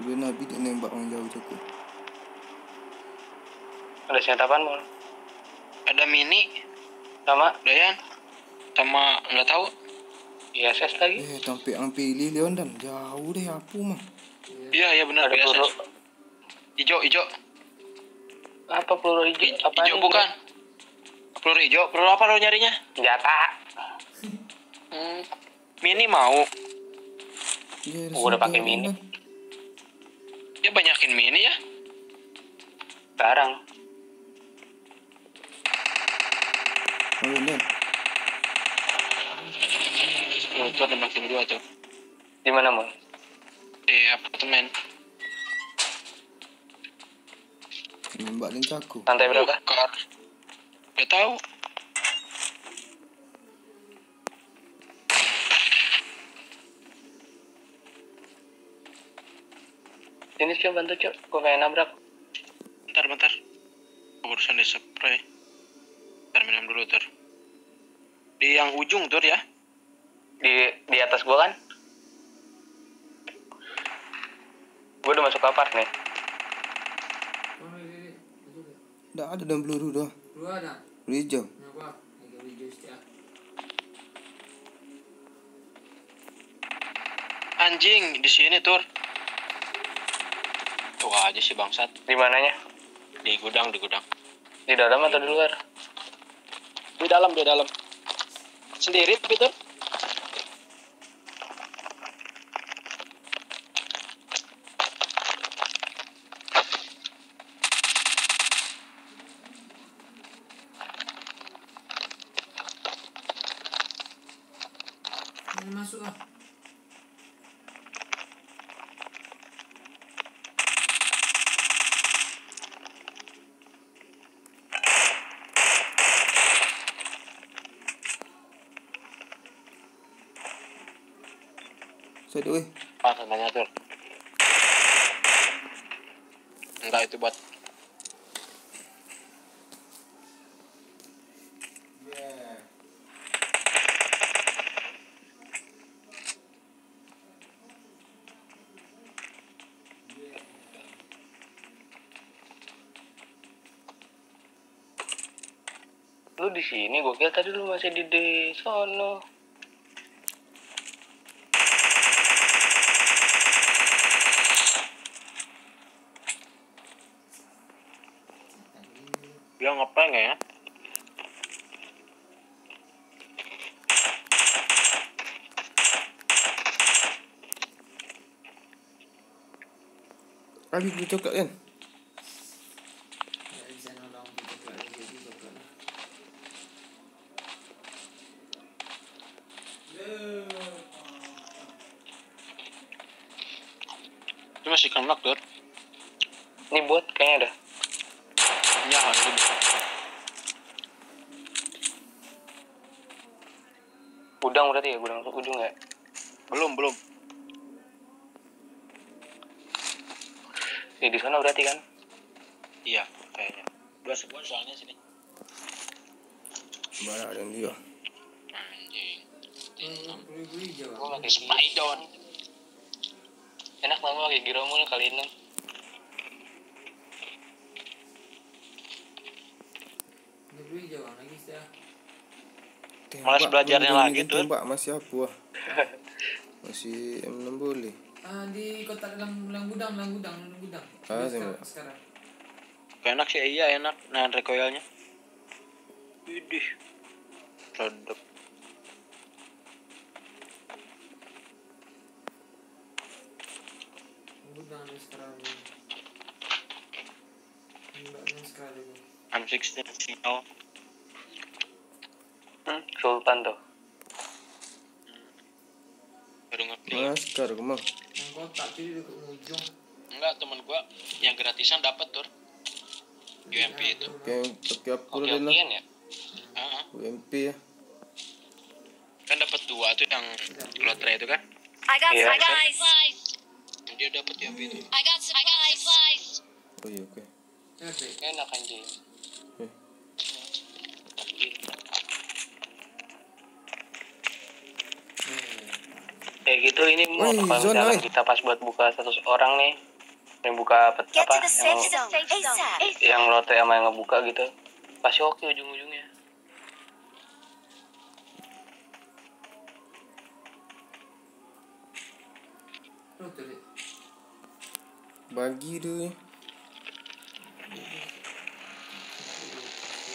S1: Dulu Nabi dia nembak orang jauh cukup.
S7: Ada senjata apaan mau?
S6: Ada mini,
S7: Sama
S6: Dayan, sama nggak tahu.
S7: ISS lagi.
S1: Tampik yang pilih Leon dan jauh deh apa mah.
S6: Iya benar.
S7: Ada peluru.
S6: Hijau.
S7: Apa peluru hijau? Apa
S6: Hijau bukan. Peluru hijau. Peluru apa lo nyarinya?
S7: Senjata.
S6: Mini mau.
S1: Ya,
S7: Gua udah pakai mini.
S6: Dia banyakin mini ya.
S7: Sekarang.
S1: Oh, Leon.
S6: Itu ada makin dua tuh.
S7: Di mana, Mon?
S6: Di apartemen.
S1: Nembak lincaku.
S7: Lantai berapa?
S6: Kar. Gak tahu.
S7: Sini Cok, bantu Cok. Gua kayak nabrak.
S6: Bentar. Urusan di spray. Bentar minum dulu Tur. Di yang ujung Tur ya.
S7: Di atas gua kan. Gua udah masuk apart nih.
S1: Dah ada dalam peluru dah.
S4: Peluru ada.
S1: Peluru hijau.
S4: Kenapa? Yang hijau setiap.
S6: Anjing di sini Tur. Tuh aja sih bangsat.
S7: Di mananya?
S6: Di gudang.
S7: Di dalam atau di luar?
S6: Di dalam. Sendiri tapi Tur.
S4: Ini masuk ah.
S1: Saya doi.
S6: Apa namanya Tur?
S8: Enggak, itu buat
S7: Lu di sini, gue kira tadi lu masih di sono.
S8: dia ngeprank ya.
S1: Kali beli coklat kan?
S4: Ya bisa nolong kita lagi juga kan.
S8: Itu masih kenak tuh.
S7: Ini buat kayaknya dah.
S8: Ya, itu.
S7: Udang berarti ya, udang ya.
S8: Belum.
S7: Ini di sana berarti kan?
S8: Iya, kayaknya. 2 sebuah soalnya sini.
S1: Banyak yang dia.
S8: Anjing.
S4: Beli hijau.
S7: Gue pakai
S8: Spider.
S7: Enak banget pakai giromul kali ini.
S4: Beli hijau lagi sih ya.
S8: Malas belajarnya lagi tuh.
S1: Tembak masih apa? Masih M6 boleh.
S4: Di kotak dalam gudang.
S1: Ah,
S4: Sekarang.
S8: Enak sih, iya enak. Nah, recoilnya. Widih. Produk.
S4: Gudang nih sekarang. Enggak sekali bu.
S8: M16 sinyal.
S7: Sultan tuh.
S8: Baru ngerti.
S1: Masker kemang.
S4: Yang kotak tuh di ujung.
S8: Enggak, temen gua yang gratisan dapat tuh. UMP itu.
S1: Kayak pakai apa
S7: Oke,
S1: lah?
S7: okean ya.
S8: Heeh.
S1: UMP ya.
S8: Kan dapat 2 tuh yang lotre itu kan.
S2: I got
S7: Yeah.
S2: supplies.
S8: Dia dapat UMP itu.
S2: I got supplies.
S1: Oh iya oke.
S4: Oke.
S7: Enak anjing. Kayak gitu ini mau
S1: Wih,
S7: kalau
S1: zona,
S7: misalkan
S1: wih.
S7: kita pas buat buka 100 orang nih, yang buka
S2: Get to
S7: apa
S2: the safe
S7: yang,
S2: zone ASAP.
S7: yang lotre sama yang ngebuka gitu, pasti oke ujung-ujungnya.
S4: Lu tadi.
S1: Bagi deh.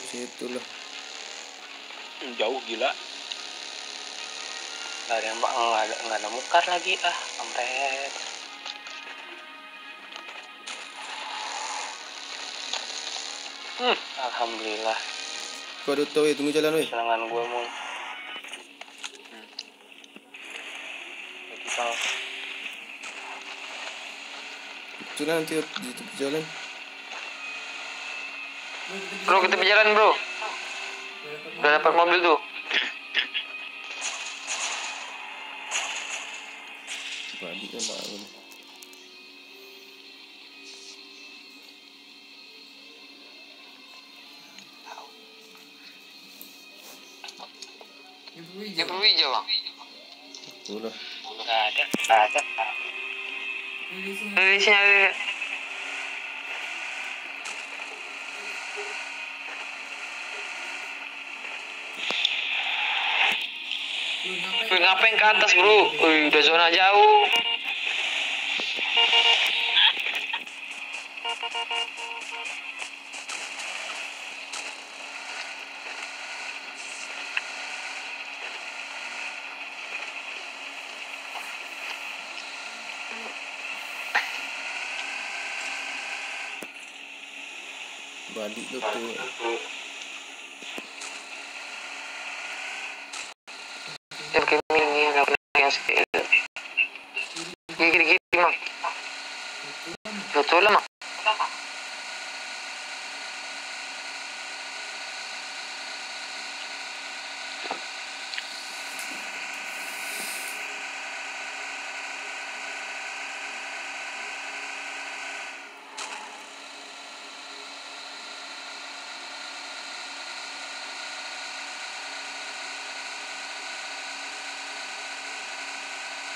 S1: Situ lah.
S8: Jauh gila.
S7: Gak ada yang nggak ada mukar lagi kampret. Alhamdulillah.
S1: Kau ada tahu ya, tunggu jalan weh.
S7: Serangan gue mau. Kita
S1: Itu nanti di tepi jalan.
S7: bro kita berjalan bro. Udah dapat mobil tuh.
S1: Bagi kan bangun.
S4: Yang beli hijau.
S7: hijau bang.
S1: Udah.
S7: Nggak ada.
S4: Di sini.
S7: Di sini ada. Wih, ngapain ke atas bro? Wih, udah zona jauh.
S1: Balik lu tuh.
S7: Yang ini yang gini mah. Betul lah mah.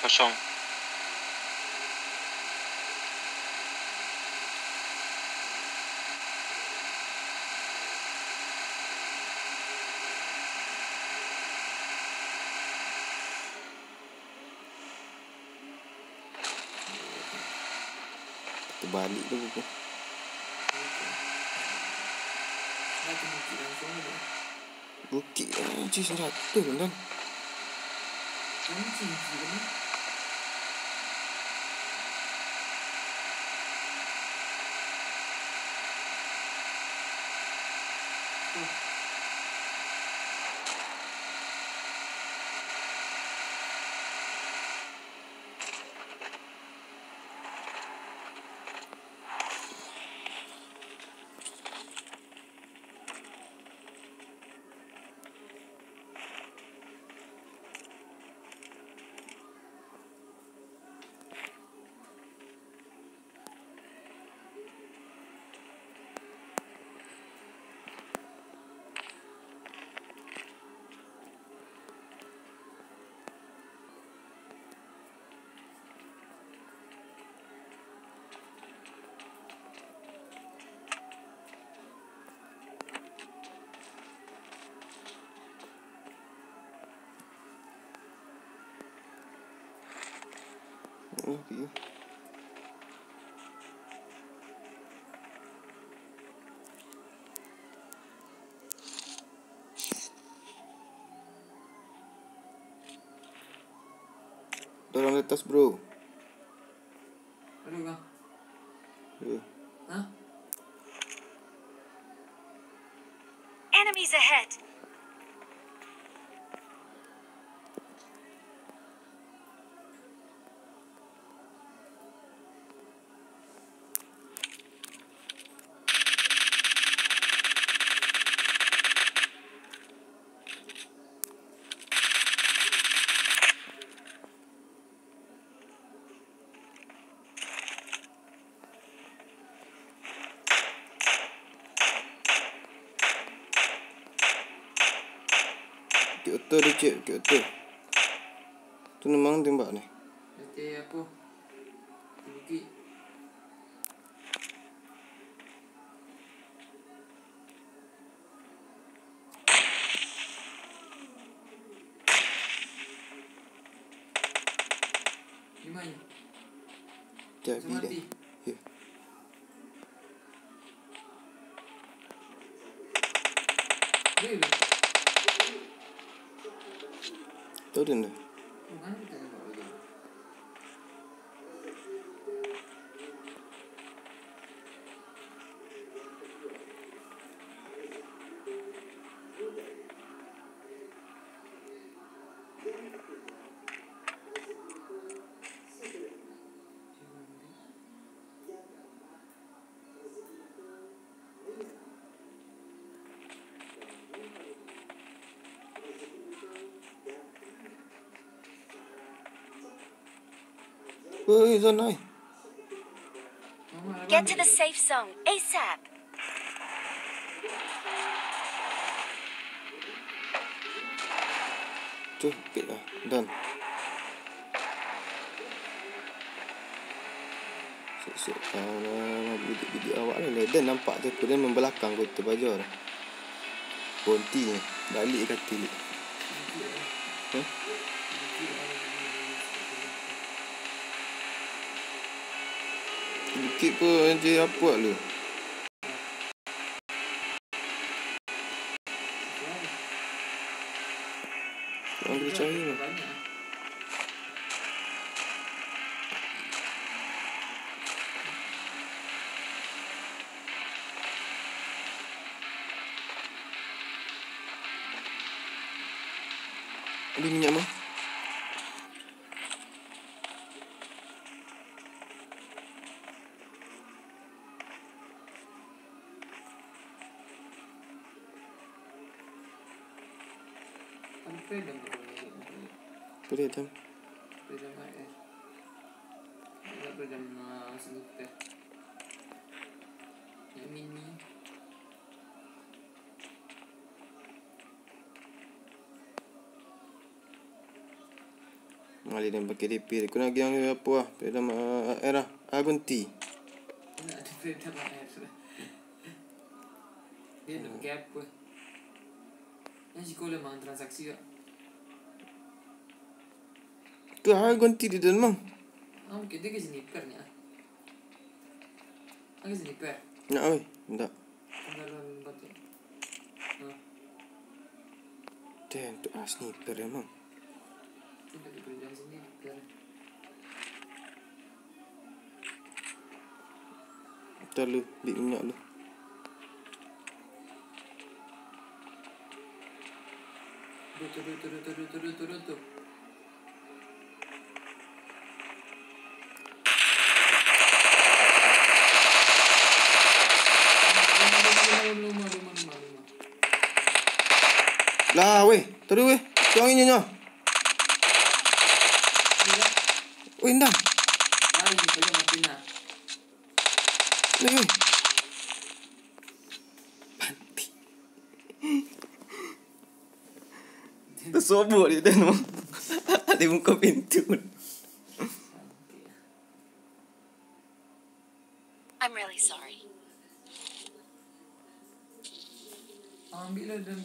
S6: Kosong.
S1: Terbalik tu buku.
S4: Nak ke bukit langsung je.
S1: Bukit Cici senjata kan.
S4: Kamu cincin kan?
S1: Okay. Tolong atas bro.
S4: Aduh kau.
S1: Ya.
S4: Hah?
S2: Enemies ahead.
S1: Kyoto dia cik, Kyoto. Tu memang tembak ni.
S4: Nanti aku bukit. Di mana?
S1: Sekejap
S4: Sama
S1: dia.
S4: mati.
S1: Ya.
S4: Boleh.
S1: Tahu dia dah.
S4: Mana kita tembak lagi?
S1: Woi, Zanai.
S4: Mama dah
S2: Get to
S4: balik
S2: the
S4: ke?
S2: safe zone ASAP.
S1: Tu, pit lah. Done. Siap-siap. Bidik-bidik awak ni. Dan nampak tu. Dia membelakang kota baju dah. Bonti ni. Balik katil. Huh? Bukit pun nanti apa lu? Orang kena cari lah.
S4: Banyak.
S1: Ada minyak mah?
S4: Freedom tu.
S1: Freedom.
S4: Freedom eh. Ada freedom sebutan. Yang mini.
S1: Mali dan pakai DP. Kau nak pergi yang apa lah. Dalam era Agunti.
S4: Nak ada perintah air. Dia nak pakai apa? Yang sekolah memang transaksi tak?
S1: Tu Agunti di dalam.
S4: Mungkin dia ke sniper ni lah. Ada sniper?
S1: Nak weh. Tak.
S4: Dalam batu.
S1: Damn, tu sniper emang.
S4: Tidak dipendam sniper.
S1: Ntar lu, bik minyak lu.
S4: Turun tu. Lumah.
S1: Lah weh, terus weh. Tu anginnya. Weh, ndam.
S4: Lari pegang mati nak.
S1: Lagi weh. Tersobok dia dan dia buka pintu.
S2: I'm really sorry.
S4: Ambil lah dah.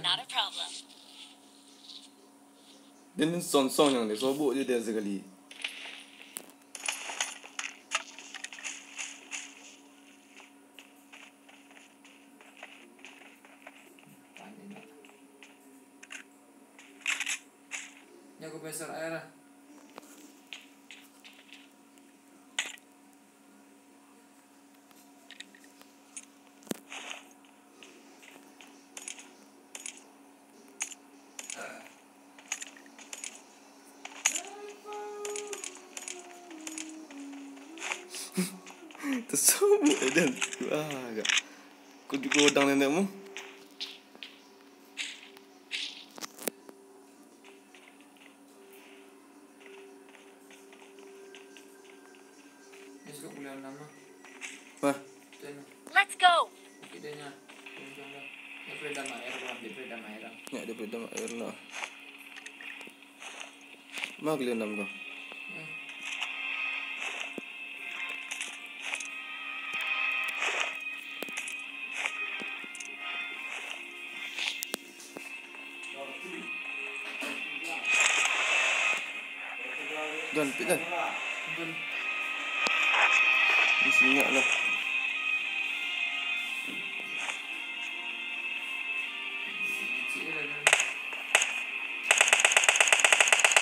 S2: Not a problem.
S1: Dia ni song yang dia sobok je dia sekali.
S4: Ni aku besar air lah.
S1: Tersobok dia dan. Agak. Kau juga odang nenek mu.
S4: Ni suka kuliah nama.
S1: Wah,
S2: Let's go.
S4: Okey dia nya. Tunggu dah. Ni peredam air lah. Dia peredam air lah.
S1: nak dia pertama air lah. Mak kena enam kau. John, pit kan?
S4: Betul.
S1: Ni sinyak lah.
S4: Cik dia dah.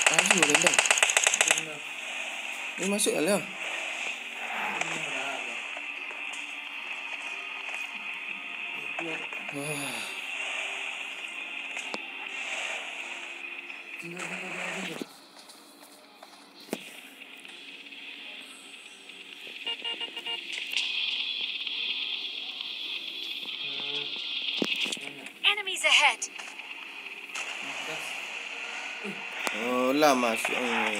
S1: Ayu dah dah.
S4: Dah.
S1: Ni masuk lah.
S4: Tinggal.
S2: Enemies ahead.
S1: Oh lah masuk.
S4: Nak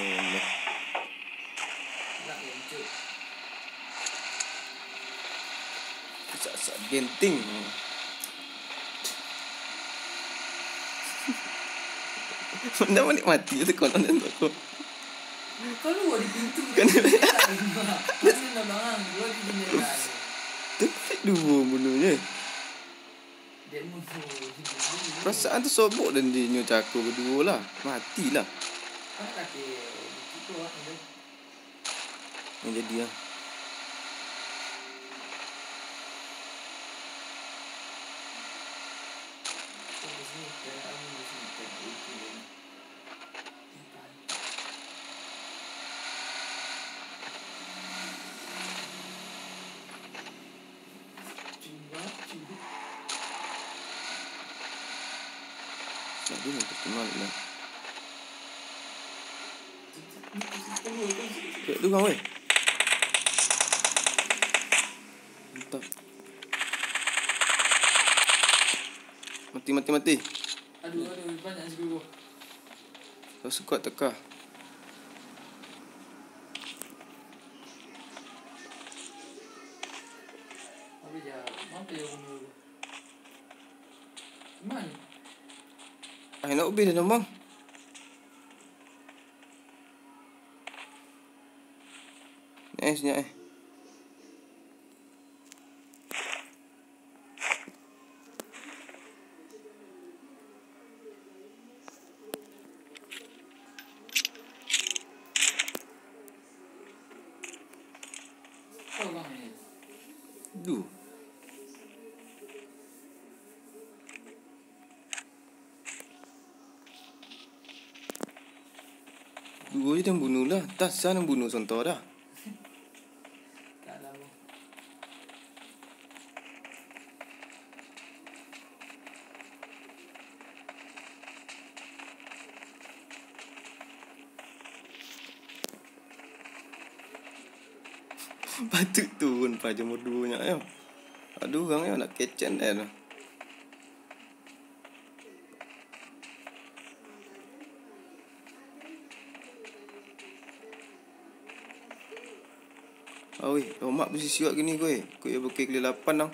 S4: lencuk.
S1: Sak-sak genting. Mana menikmati tu kau nonton aku.
S4: Kau luar di pintu kan? Mana nak bang? Luar di jendela ni.
S1: Tepik dua bunuhnya.
S4: Dia musuh.
S1: Perasaan tu sobok dan dia nyuc aku berdua lah. Matilah.
S4: Kau kata itu lah.
S1: Yang jadi lah.
S4: Kau di sini kan? Aku di sini kan?
S1: Tak dia nak terkenal lah. Kek tu kau weh. Mantap. Mati.
S4: Aduh, banyak sebelum.
S1: Kau sekuat tekah.
S4: Habis je, mampu yang bunuh tu. Mana?
S1: Nak ubin dah bang. Senyap
S4: Kau bang ni.
S1: Du. Dua je yang bunuh lah. Tasan yang bunuh Sontor dah.
S4: Tak lama.
S1: Patut turun pada jam 2 nya yo. Ada orang yo nak kecen dah tu. Oi, mak posisi siap gini kowe. Kowe ya pakai kali 8 tau.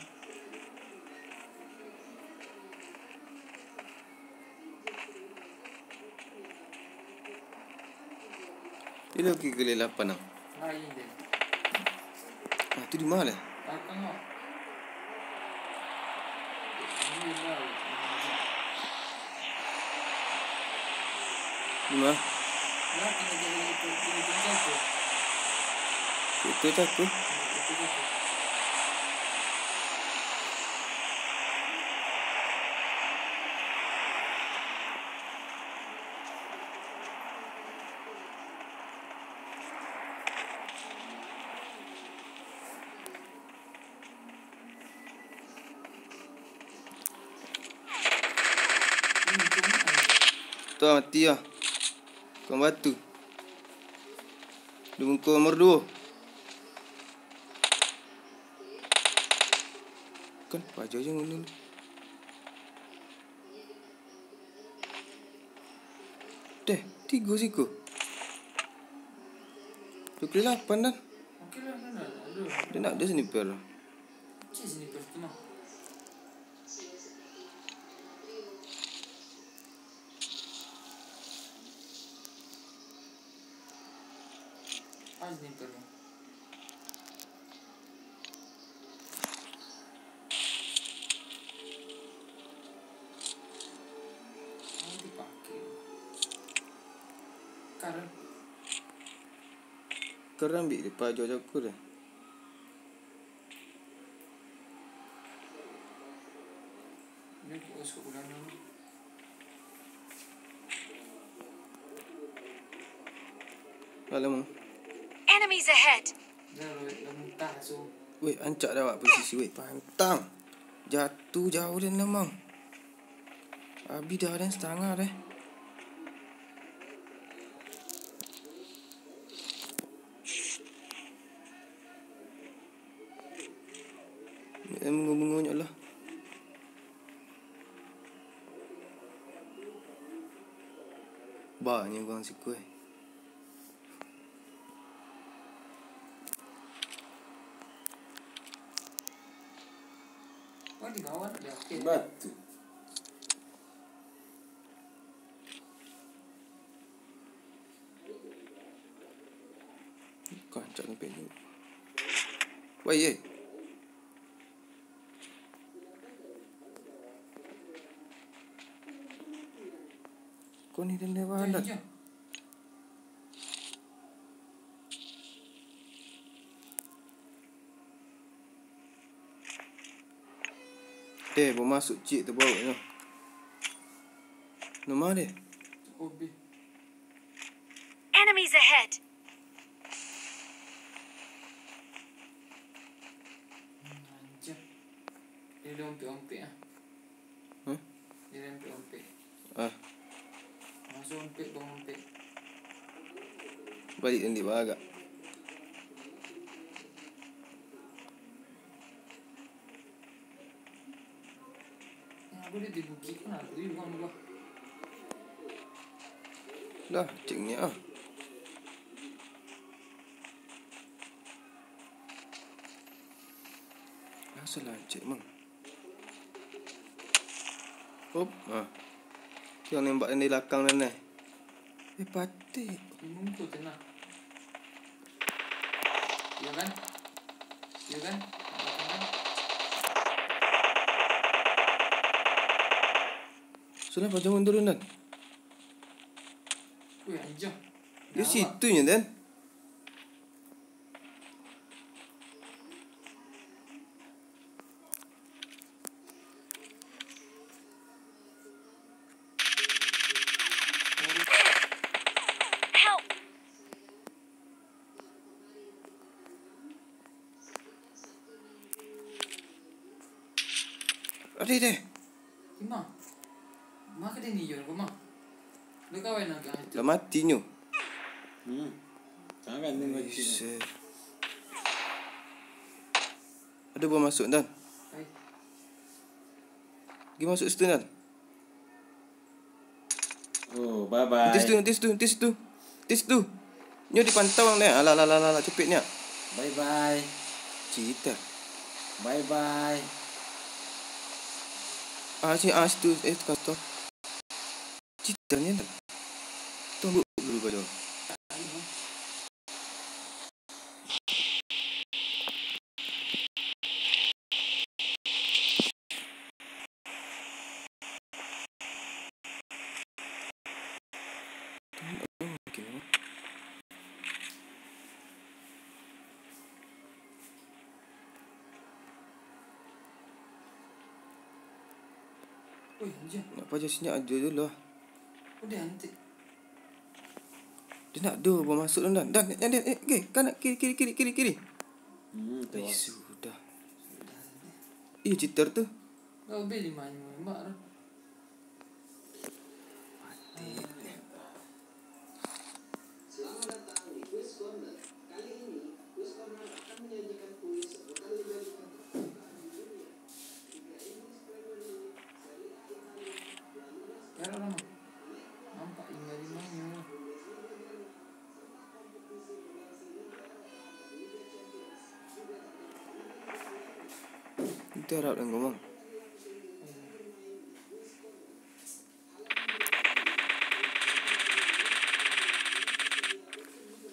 S1: Dia dah pakai kali 8 tau.
S4: Lain dia.
S1: Ah, tu di mana?
S4: Belakang kau. Ini lah.
S1: Di mana?
S4: Lah kena jadi itu tinggal tu.
S1: Itu aku.
S4: Itu tu.
S1: Tu mati lah. Kau batu. Dia muka nomor 2. Kan pajar je guna ni. Deh, 3 siku. Tu kali 8 dah.
S4: Okey lah mana? Aduh.
S1: Dia nak ada sniper.
S4: Cik sini pertama. Pas ni perlu. Dipakai. Karena
S1: Kau ambil dia pajar aku dah.
S4: dia kau suka ulang dulu.
S1: Alamak.
S2: Enemies ahead!
S4: Dah muntah so.
S1: Weh, ancak dah buat posisi. Weh, pantang. Jatuh jauh dia memang. Habis dah ada setengah dah. Mengunyuk lah. Banyak orang si kuih.
S4: Kau di bawah dia. Okey.
S1: Batu. Kau ancak ni penuh. Wah, ye. Kau ni dan dewa alat.
S4: Ya.
S1: Baru masuk cik tu bau tu. Nama dia?
S4: Obi.
S2: Enemies ahead!
S4: Anjir. Dia dah ompek-ompek ah.
S1: Huh?
S4: Dia dah ompek-ompek.
S1: Ah,
S4: Masuk ompek, bang ompek.
S1: balik nanti agak.
S4: Aku dia di bukit pun aku di bukan buah.
S1: Dah, cik ni ah. Asalah cik mang. Hop, ah. Kau nembak dari belakang dan ni. Patik.
S4: Mumpul tenang. Iya kan? Iya kan?
S1: Sudah jangan turun Dan.
S4: Wih anjir.
S1: Dia situnya Dan.
S2: Help!
S1: Ada deh.
S4: Ima. Mak ada ni je kau mak. Lu kawan nak kan?
S1: Dah mati nyu.
S9: Jangan tengok
S1: Ish. Ada buah masuk Dan.
S4: Hai.
S1: Pergi masuk situ Dan.
S9: Oh, bye-bye.
S1: Nanti situ. Nyu dipantau orang ni. Alah, cepatnya.
S9: Bye-bye.
S1: Cita.
S9: Bye-bye.
S1: Situ. Kata. Citanya Dan. Tunggu dulu baju.
S4: Wih anjir.
S1: Nak pajak sini ada dulu lah.
S4: Udah nanti.
S1: Dia nak ada buah masuk Dan. Kanan kiri.
S9: Tuh.
S1: Sudah. Citar tu.
S4: Kau beli mana mak tu? Kira lama. Nampak lima-limanya.
S1: Kita harap dan ngomong.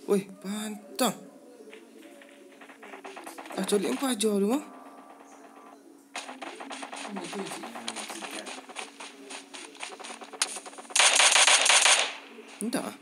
S1: Woi, pantang. Colik empat ajar tu mah.
S4: Kamu tu cik.
S1: Entah ah.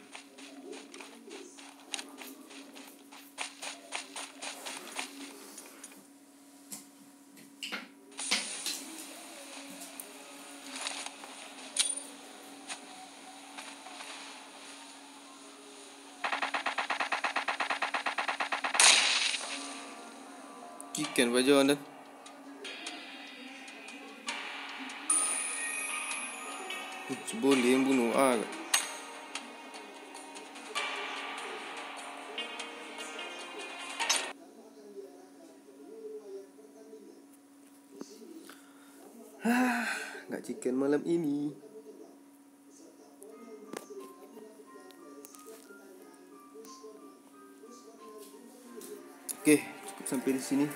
S1: Kikan baju anda. Boleh yang bunuh ah. Nak chicken malam ini. Okey, cukup sampai di sini.